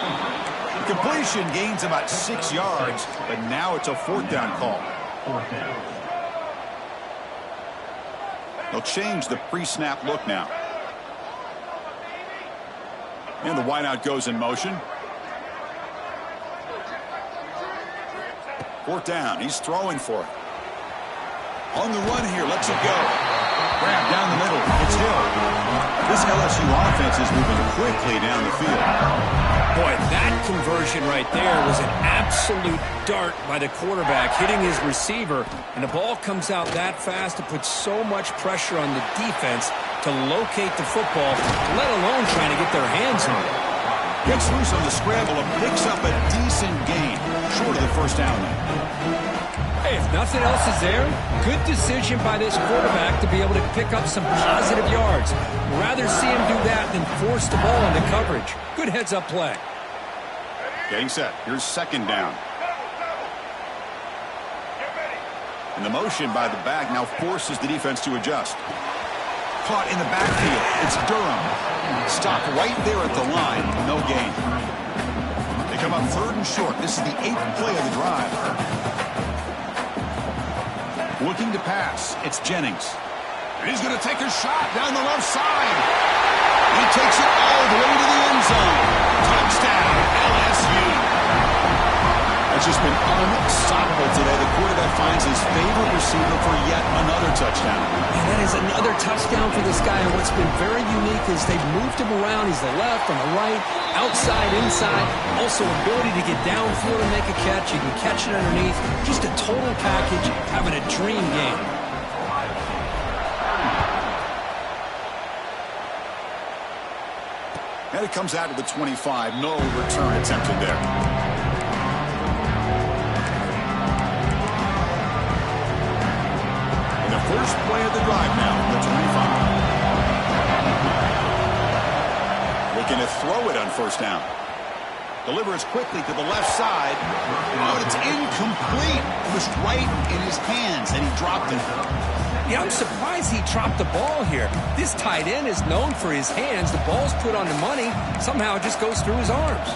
Completion gains about 6 yards, but now it's a 4th down call. They'll change the pre-snap look now. And the wideout goes in motion. 4th down. He's throwing for it. On the run here. Lets it go. Grab down the middle. It's Hill. This LSU offense is moving quickly down the field. Boy, that conversion right there was an absolute dart by the quarterback, hitting his receiver, and the ball comes out that fast. It puts so much pressure on the defense to locate the football, let alone trying to get their hands on it. Gets loose on the scramble and picks up a decent gain, short of the first down. Hey, if nothing else is there, good decision by this quarterback to be able to pick up some positive yards. Rather see him do that than force the ball into coverage. Good heads-up play. Getting set. Here's 2nd down. And the motion by the back now forces the defense to adjust. Caught in the backfield. It's Durham. Stopped right there at the line. No gain. They come up 3rd and short. This is the 8th play of the drive. Looking to pass. It's Jennings. And he's going to take a shot down the left side. He takes it all the way to the end zone. Touchdown, LSU. That's just been unstoppable today. The quarterback finds his favorite receiver for yet another touchdown. And that is another touchdown for this guy. And what's been very unique is they've moved him around. He's the left, on the right, outside, inside. Also ability to get downfield and make a catch. You can catch it underneath. Just a total package, having a dream game. And it comes out to the 25. No return attempted there. And the first play of the drive now, the 25. Looking to throw it on first down. Delivers quickly to the left side. Oh, it's incomplete. It was right in his hands, and he dropped it. Yeah, I'm surprised he dropped the ball here. This tight end is known for his hands. The ball's put on the money. Somehow it just goes through his arms.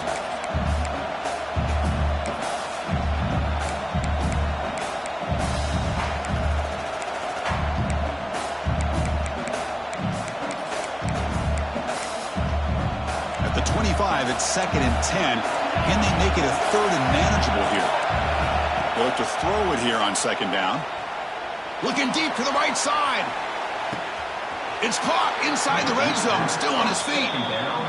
At the 25, it's 2nd and 10. Can they make it a 3rd and manageable here? They'll look to throw it here on 2nd down. Looking deep to the right side. It's caught inside the red zone, still on his feet.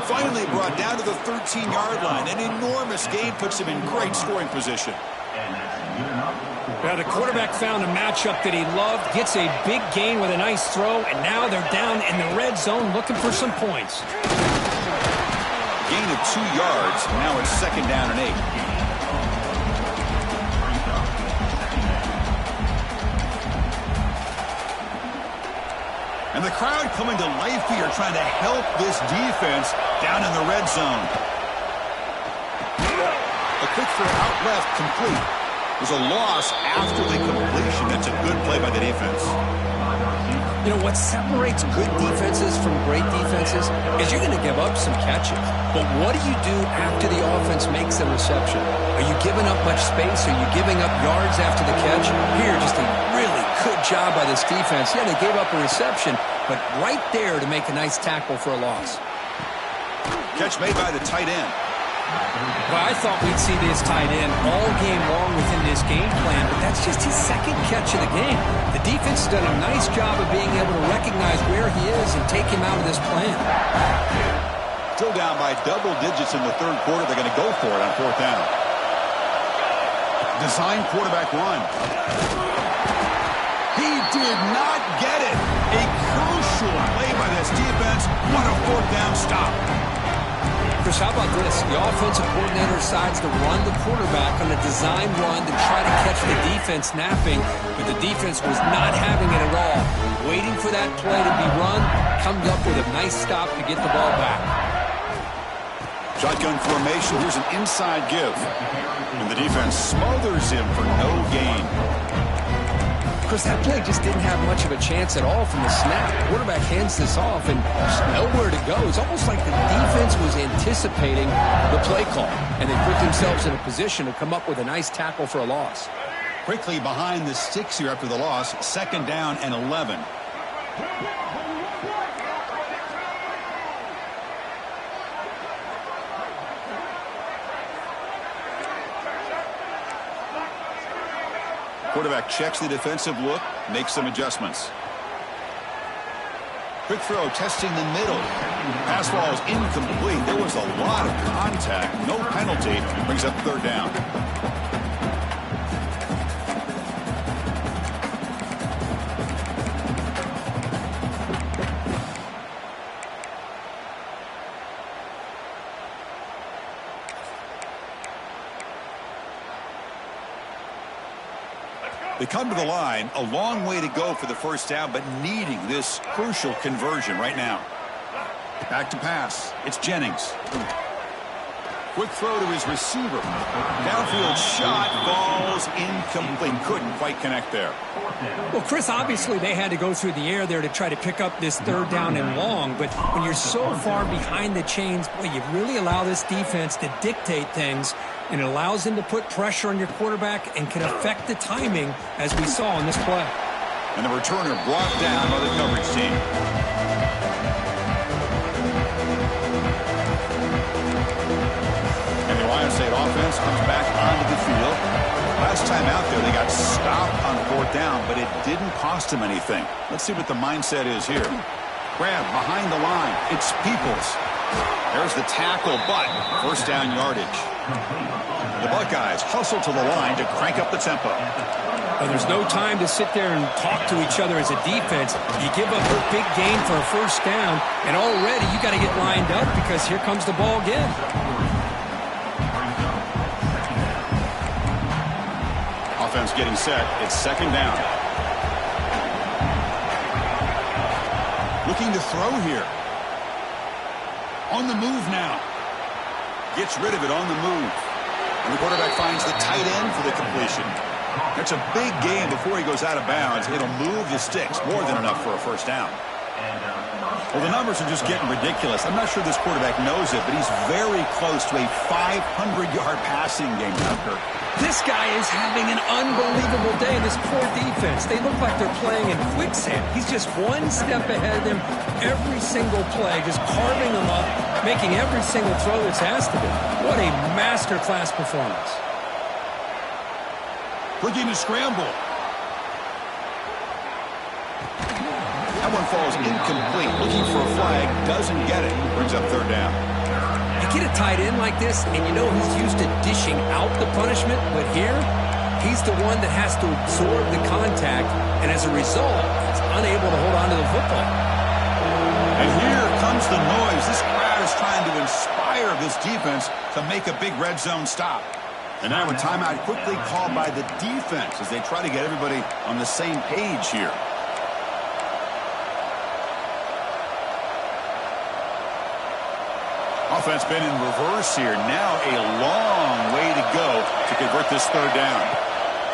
Finally brought down to the 13-yard line. An enormous gain puts him in great scoring position. Now the quarterback found a matchup that he loved, gets a big gain with a nice throw, and now they're down in the red zone looking for some points. Gain of 2 yards. Now it's 2nd down and 8. And the crowd coming to life here, trying to help this defense down in the red zone. A quick throw out left, complete. There's a loss after the completion. That's a good play by the defense. You know, what separates good defenses from great defenses is you're going to give up some catches. But what do you do after the offense makes the reception? Are you giving up much space? Are you giving up yards after the catch? Here, just a really good job by this defense. Yeah, they gave up a reception, but right there to make a nice tackle for a loss. Catch made by the tight end. Well, I thought we'd see this tight end all game long within this game plan, but that's just his 2nd catch of the game. The defense has done a nice job of being able to recognize where he is and take him out of this plan. Still down by double digits in the 3rd quarter. They're going to go for it on 4th down. Design quarterback run. He did not get it. A crucial play by this defense. What a 4th down stop. Chris, how about this? The offensive coordinator decides to run the quarterback on a design run to try to catch the defense napping, but the defense was not having it at all. Waiting for that play to be run, comes up with a nice stop to get the ball back. Shotgun formation. Here's an inside give. And the defense smothers him for no gain. Chris, that play just didn't have much of a chance at all from the snap. The quarterback hands this off and just nowhere to go. It's almost like the defense was anticipating the play call, and they put themselves in a position to come up with a nice tackle for a loss. Quickly behind the sticks here after the loss. 2nd down and 11. Quarterback checks the defensive look, makes some adjustments. Quick throw, testing the middle. Pass ball is incomplete. There was a lot of contact. No penalty. Brings up 3rd down. They come to the line, a long way to go for the 1st down, but needing this crucial conversion right now. Back to pass. It's Jennings. Quick throw to his receiver. Downfield shot, falls incomplete. Couldn't quite connect there. Well, Chris, obviously they had to go through the air there to try to pick up this 3rd down and long, but when you're so far behind the chains, boy, you really allow this defense to dictate things, and it allows them to put pressure on your quarterback and can affect the timing, as we saw in this play. And the returner brought down by the coverage team. And the Ohio State offense comes back onto the field. Last time out there, they got stopped on fourth down, but it didn't cost them anything. Let's see what the mindset is here. Grab behind the line. It's Peoples. There's the tackle, but first down yardage. The Buckeyes hustle to the line to crank up the tempo. Well, there's no time to sit there and talk to each other as a defense. You give up a big gain for a first down, and already you got to get lined up because here comes the ball again. Offense getting set. It's second down. Looking to throw here. On the move now. Gets rid of it on the move. And the quarterback finds the tight end for the completion. That's a big gain before he goes out of bounds. It'll move the sticks. More than enough for a first down. Well, the numbers are just getting ridiculous. I'm not sure this quarterback knows it, but he's very close to a 500-yard passing game now, Kirk. This guy is having an unbelievable day in this poor defense. They look like they're playing in quicksand. He's just one step ahead of them every single play, just carving them up, making every single throw that's asked of him. What a masterclass performance. Looking to scramble. That one falls incomplete. Looking for a flag. Doesn't get it. Brings up third down. You get a tight end like this, and you know he's used to dishing out the punishment, but here, he's the one that has to absorb the contact, and as a result, he's unable to hold on to the football. And here comes the noise. This crowd is trying to inspire this defense to make a big red zone stop. And now a timeout quickly called by the defense as they try to get everybody on the same page here. Offense been in reverse here. Now a long way to go to convert this third down.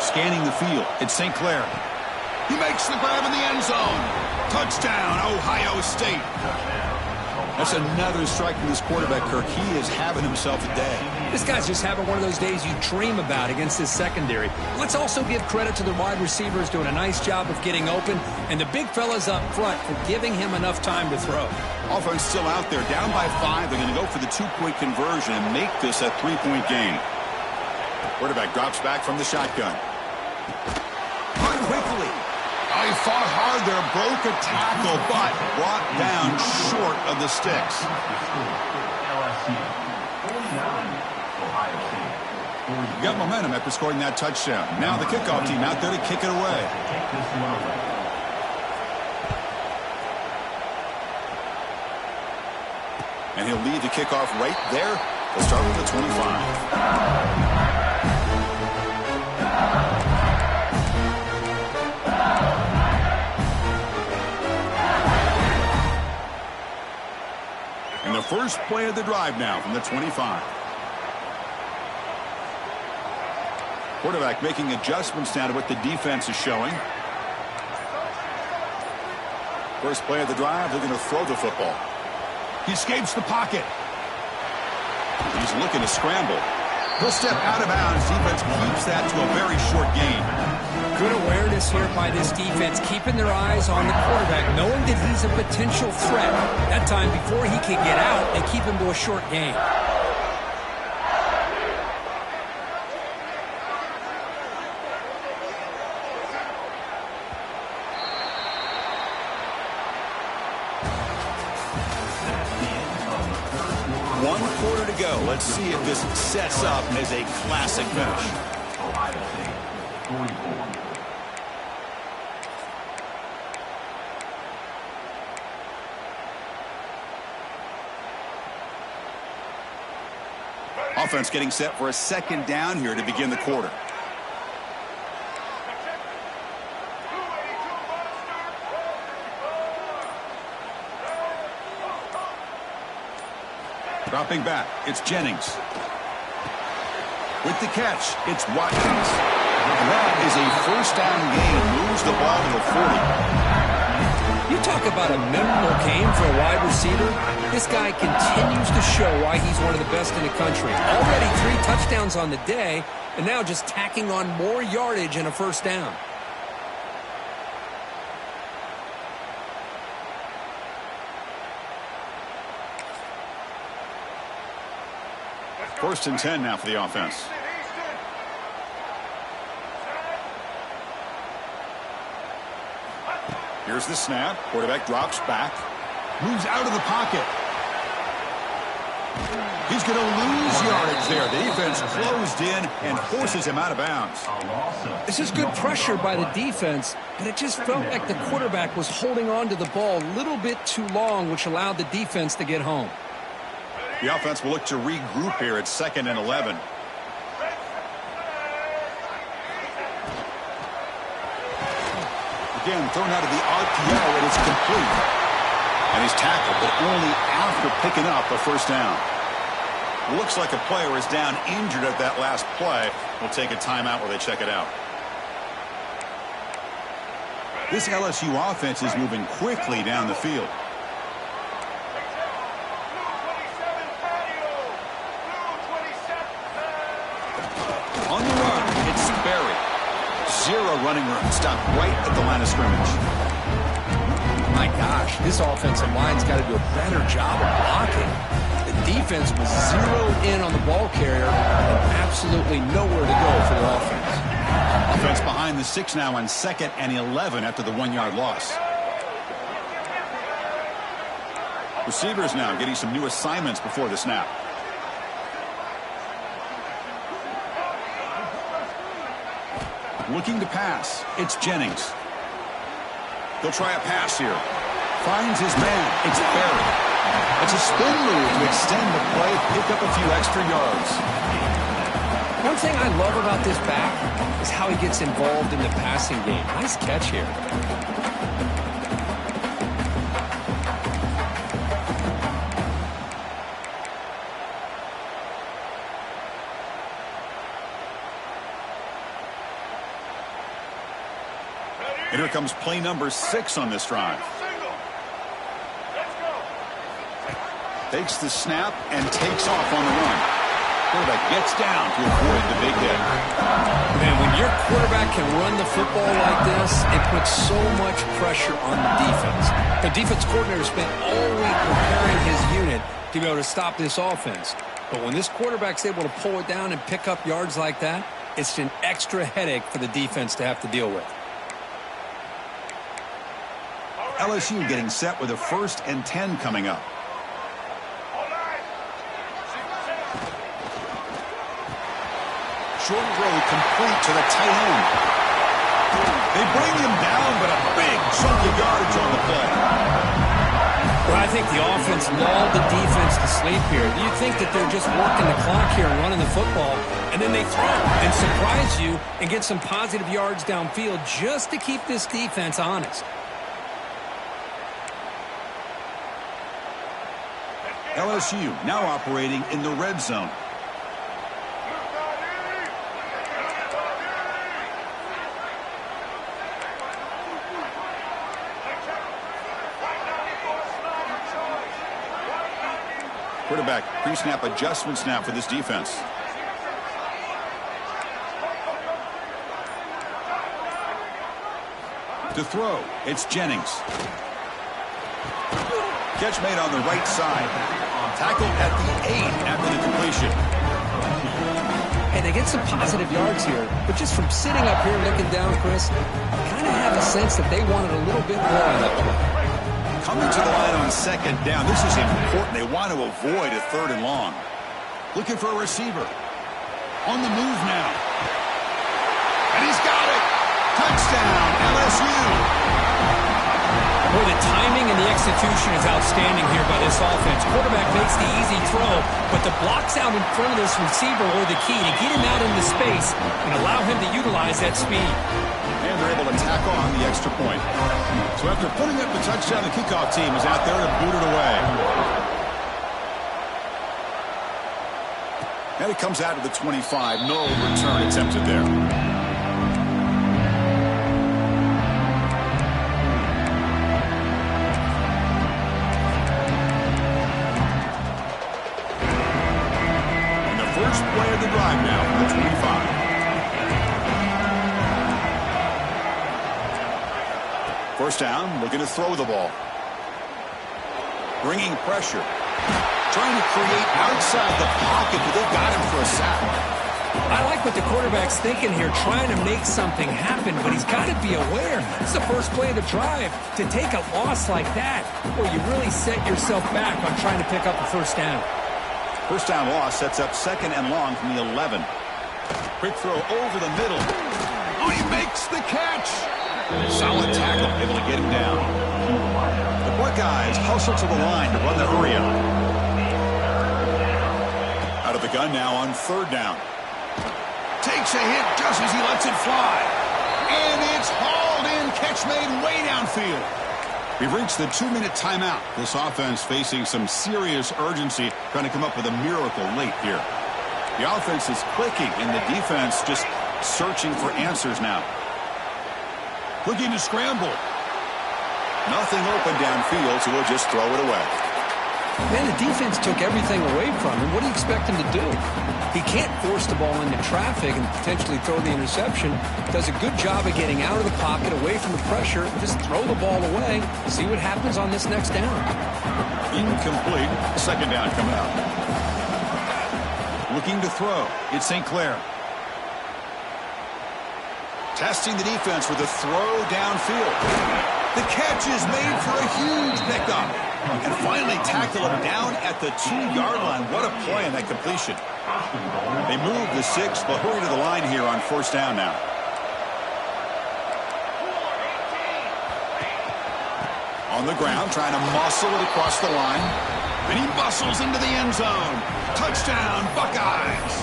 Scanning the field. It's St. Clair. He makes the grab in the end zone. Touchdown, Ohio State. That's another strike from this quarterback, Kirk. He is having himself a day. This guy's just having one of those days you dream about against this secondary. Let's also give credit to the wide receivers doing a nice job of getting open, and the big fellas up front for giving him enough time to throw. Offense still out there, down by 5. They're going to go for the 2-point conversion and make this a 3-point game. Quarterback drops back from the shotgun. Run quickly. He fought hard there, broke a tackle, but brought down short of the sticks. Got momentum after scoring that touchdown. Now the kickoff team out there to kick it away. And he'll lead the kickoff right there. They'll start with the 25. And the first play of the drive now from the 25. Quarterback making adjustments now to what the defense is showing. First play of the drive, they're going to throw the football. He escapes the pocket. He's looking to scramble. He'll step out of bounds. Defense keeps that to a very short gain. Good awareness here by this defense, keeping their eyes on the quarterback, knowing that he's a potential threat. That time, before he can get out, they keep him to a short gain. One quarter to go. Let's see if this sets up as a classic finish. Offense getting set for a second down here to begin the quarter. Dropping back, it's Jennings. With the catch, it's Watkins. And that is a first down gain. Moves the ball to the 40. You talk about a memorable game for a wide receiver. This guy continues to show why he's one of the best in the country. Already 3 touchdowns on the day, and now just tacking on more yardage and a first down. First and 10 now for the offense. Here's the snap. Quarterback drops back. Moves out of the pocket. He's going to lose yardage there. The defense closed in and forces him out of bounds. This is good pressure by the defense, but it just felt like the quarterback was holding on to the ball a little bit too long, which allowed the defense to get home. The offense will look to regroup here at 2nd and 11. Again, thrown out of the RPO, and it's complete. And he's tackled, but only after picking up a first down. Looks like a player is down injured at that last play. We'll take a timeout while they check it out. This LSU offense is moving quickly down the field. On the run, it's Berry. 0 running room. Stopped right at the line of scrimmage. My gosh, this offensive line's got to do a better job of blocking. The defense was zeroed in on the ball carrier and absolutely nowhere to go for the offense. Offense behind the 6 now on 2nd and 11 after the 1-yard loss. Receivers now getting some new assignments before the snap. Looking to pass. It's Jennings. They'll try a pass here. Finds his man. It's Berry. It's a spin move to extend the play, pick up a few extra yards. One thing I love about this back is how he gets involved in the passing game. Nice catch here. And here comes play number 6 on this drive. Takes the snap and takes off on the run. Quarterback gets down to avoid the big hit. Man, when your quarterback can run the football like this, it puts so much pressure on the defense. The defense coordinator spent all week preparing his unit to be able to stop this offense. But when this quarterback's able to pull it down and pick up yards like that, it's an extra headache for the defense to have to deal with. LSU getting set with a 1st and 10 coming up. Short row complete to the tight end. They bring him down, but a big chunk of yardage on the play. Well, I think the offense lulled the defense to sleep here. You think that they're just working the clock here and running the football, and then they throw and surprise you and get some positive yards downfield just to keep this defense honest. LSU now operating in the red zone. Quarterback pre-snap adjustments now for this defense. To throw, it's Jennings. Catch made on the right side. Tackled at the 8 after the completion. Hey, they get some positive yards here, but just from sitting up here looking down, Chris, I kind of have a sense that they wanted a little bit more on that play. Coming to the line on 2nd down. This is important. They want to avoid a 3rd and long. Looking for a receiver. On the move now. And he's got it. Touchdown, LSU. Boy, the timing and the execution is outstanding here by this offense. Quarterback makes the easy throw, but the blocks out in front of this receiver are the key to get him out into space and allow him to utilize that speed. And they're able to tack on the extra point. So after putting up the touchdown, the kickoff team is out there to boot it away. And it comes out of the 25. No return attempted there. First play of the drive now from the 25. First down, looking to throw the ball. Bringing pressure. Trying to create outside the pocket, but they've got him for a sack. I like what the quarterback's thinking here, trying to make something happen, but he's got to be aware. It's the first play of the drive. To take a loss like that, well, you really set yourself back on trying to pick up a first down. First down loss sets up 2nd and long from the 11. Quick throw over the middle. Oh, he makes the catch. Solid tackle, able to get him down. The Buckeyes hustle to the line to run the hurry up. Out of the gun now on 3rd down. Takes a hit just as he lets it fly. And it's hauled in. Catch made way downfield. We've reached the 2-minute timeout. This offense facing some serious urgency, trying to come up with a miracle late here. The offense is clicking, and the defense just searching for answers now. Looking to scramble. Nothing open downfield, so we'll just throw it away. Man, the defense took everything away from him. What do you expect him to do? He can't force the ball into traffic and potentially throw the interception. Does a good job of getting out of the pocket, away from the pressure, and just throw the ball away. See what happens on this next down. Incomplete. 2nd down coming up. Looking to throw. It's St. Clair. Testing the defense with a throw downfield. The catch is made for a huge pickup. And finally tackle him down at the 2-yard line. What a play on that completion. They move the 6, but hurry to the line here on 1st down now. On the ground, trying to muscle it across the line. And he muscles into the end zone. Touchdown, Buckeyes.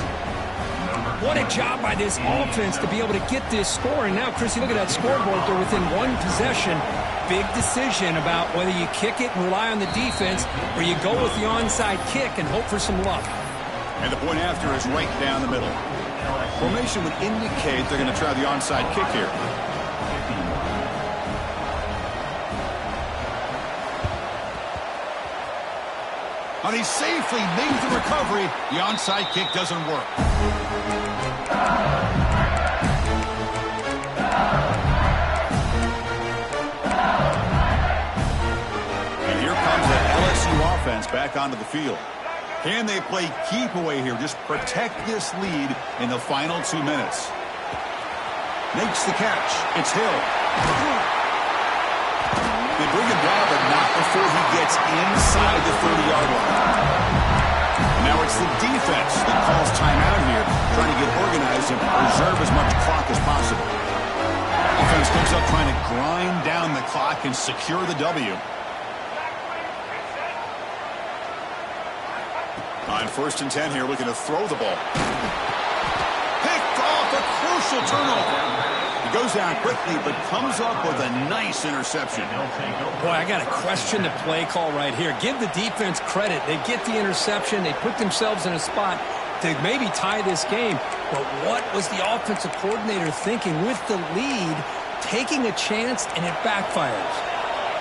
What a job by this offense to be able to get this score. And now, Chrissy, look at that scoreboard. They're within 1 possession. Big decision about whether you kick it and rely on the defense or you go with the onside kick and hope for some luck. And the point after is right down the middle. Formation would indicate they're going to try the onside kick here. And he safely made the recovery. The onside kick doesn't work. And here comes the LSU offense back onto the field. Can they play keep away here? Just protect this lead in the final 2 minutes. Makes the catch. It's Hill. They bring him down, but not before he gets inside the 30-yard line. And now it's the defense that calls timeout here, trying to get organized and preserve as much clock as possible. Offense comes up trying to grind down the clock and secure the W. On 1st and 10 here, looking to throw the ball. Picked off, a crucial turnover. He goes down quickly, but comes up with a nice interception. Boy, I got to question the play call right here. Give the defense credit. They get the interception. They put themselves in a spot to maybe tie this game. But what was the offensive coordinator thinking with the lead, taking a chance, and it backfires?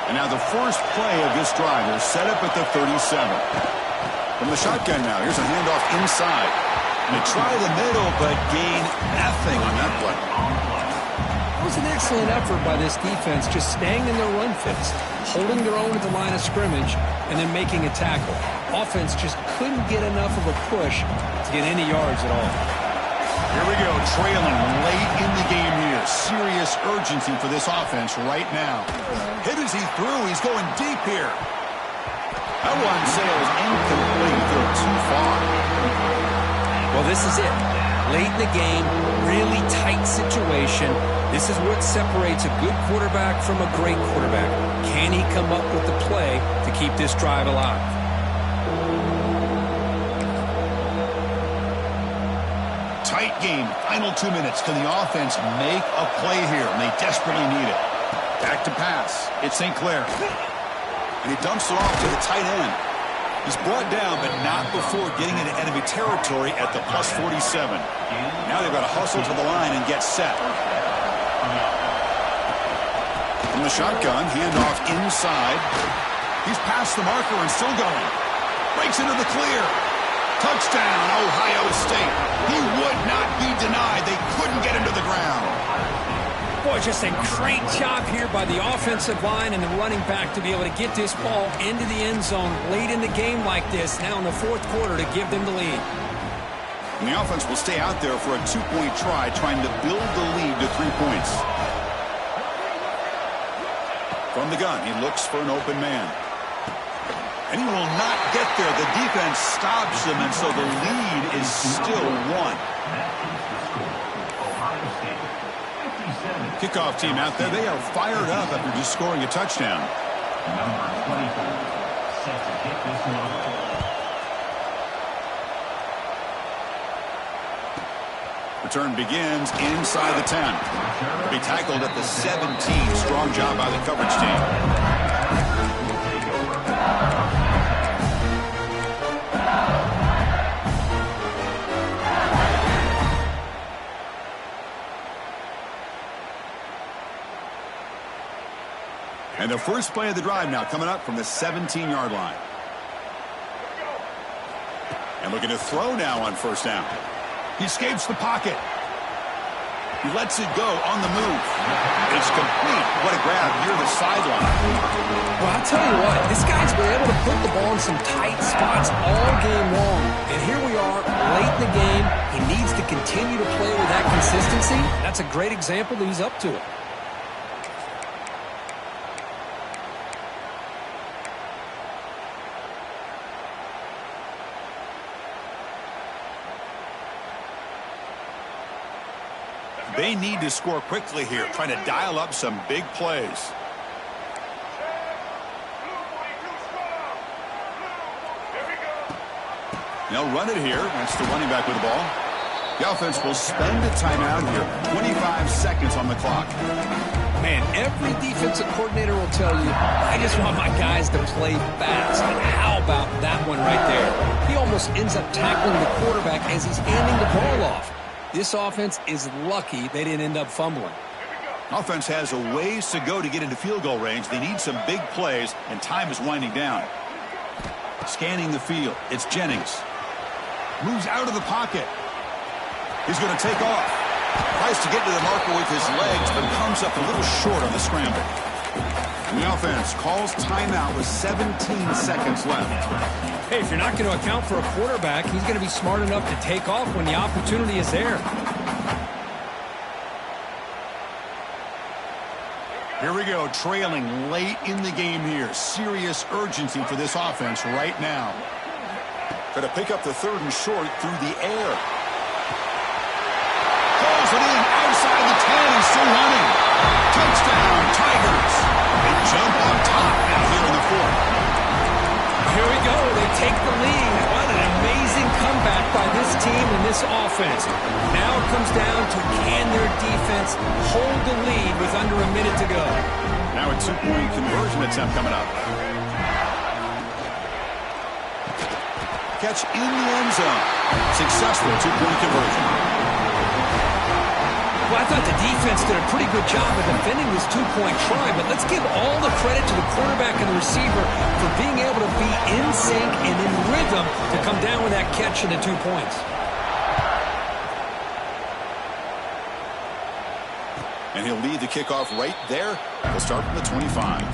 And now the first play of this drive is set up at the 37. From the shotgun now, here's a handoff inside. And they try the middle, but gain nothing on that play. It was an excellent effort by this defense, just staying in their run fits, holding their own at the line of scrimmage, and then making a tackle. Offense just couldn't get enough of a push to get any yards at all. Here we go, trailing late in the game here. Serious urgency for this offense right now. Hit as he threw, he's going deep here. That one sails incomplete, they're too far. Well, this is it. Late in the game, really tight situation. This is what separates a good quarterback from a great quarterback. Can he come up with the play to keep this drive alive? Tight game, final 2 minutes. Can the offense make a play here? And they desperately need it. Back to pass. It's St. Clair. And he dumps it off to the tight end. He's brought down, but not before getting into enemy territory at the plus 47. Now they've got to hustle to the line and get set. From the shotgun, handoff inside. He's past the marker and still going. Breaks into the clear. Touchdown, Ohio State. He would not be denied. They couldn't get him to the ground. Boy, just a great job here by the offensive line and the running back to be able to get this ball into the end zone late in the game like this, now in the fourth quarter, to give them the lead. And the offense will stay out there for a 2-point try, trying to build the lead to 3 points. From the gun, he looks for an open man. And he will not get there. The defense stops him, and so the lead is still 1. Kickoff team out there, they are fired up after just scoring a touchdown. Number 24 set to kick this one. Return begins inside the 10. He'll be tackled at the 17. Strong job by the coverage team. And the first play of the drive now coming up from the 17-yard line. And looking to throw now on first down. He escapes the pocket. He lets it go on the move. It's complete. What a grab near the sideline. Well, I'll tell you what, this guy's been able to put the ball in some tight spots all game long. And here we are, late in the game. He needs to continue to play with that consistency. That's a great example that he's up to it. They need to score quickly here, trying to dial up some big plays. They'll run it here. That's the running back with the ball. The offense will spend a timeout here. 25 seconds on the clock. Man, every defensive coordinator will tell you, I just want my guys to play fast. And how about that one right there? He almost ends up tackling the quarterback as he's handing the ball off. This offense is lucky they didn't end up fumbling. Offense has a ways to go to get into field goal range. They need some big plays, and time is winding down. Scanning the field, it's Jennings. Moves out of the pocket. He's going to take off. Tries to get to the marker with his legs, but comes up a little short on the scramble. And the offense calls timeout with 17 seconds left. Hey, if you're not going to account for a quarterback, he's going to be smart enough to take off when the opportunity is there. Here we go, trailing late in the game here. Serious urgency for this offense right now. Got to pick up the 3rd and short through the air. Calls it in outside the 10 and still running. Touchdown, Tigers. They jump on top now here in the 4th. Here we go. They take the lead. What an amazing comeback by this team and this offense. Now it comes down to can their defense hold the lead with under a minute to go. Now a 2-point conversion attempt coming up. Catch in the end zone. Successful 2-point conversion. Well, I thought the defense did a pretty good job of defending this 2-point try, but let's give all the credit to the quarterback and the receiver for being able to be in sync and in rhythm to come down with that catch and the 2 points. And he'll lead the kickoff right there. We'll start from the 25.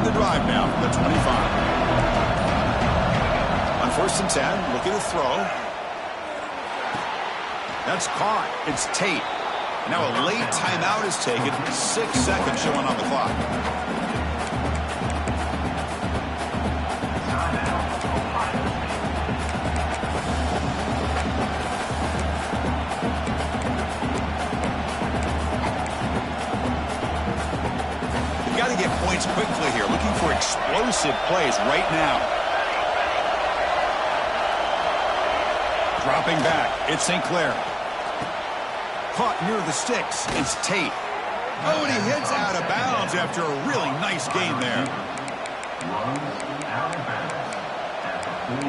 Drive now from the 25. On 1st and 10, looking to throw. That's caught. It's Tate. Now a late timeout is taken. 6 seconds showing on the clock. Got to get points quickly here. Looking for explosive plays right now. Dropping back. It's St. Clair. Caught near the sticks. It's Tate. Oh, and he hits out of bounds after a really nice game there. Runs out of bounds at the 44.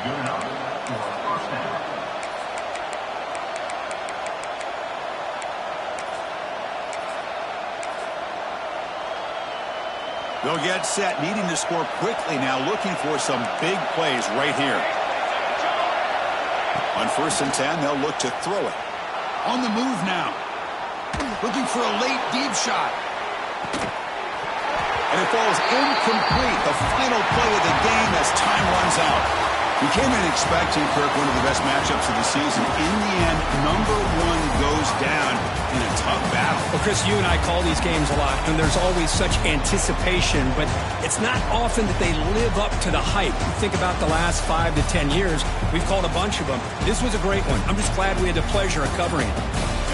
Good enough for a first down. They'll get set, needing to score quickly now, looking for some big plays right here. On 1st and 10, they'll look to throw it. On the move now. Looking for a late deep shot. And it falls incomplete. The final play of the game as time runs out. We came in expecting, Kirk, one of the best matchups of the season. In the end, number 1 goes down in a tough battle. Well, Chris, you and I call these games a lot, and there's always such anticipation, but it's not often that they live up to the hype. You think about the last 5 to 10 years, we've called a bunch of them. This was a great one. I'm just glad we had the pleasure of covering it.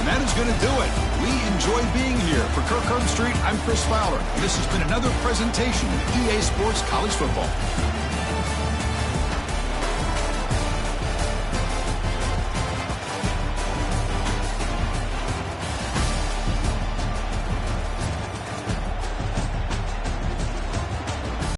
And that is going to do it. We enjoy being here. For Kirk Herbstreit, I'm Chris Fowler. This has been another presentation of EA Sports College Football.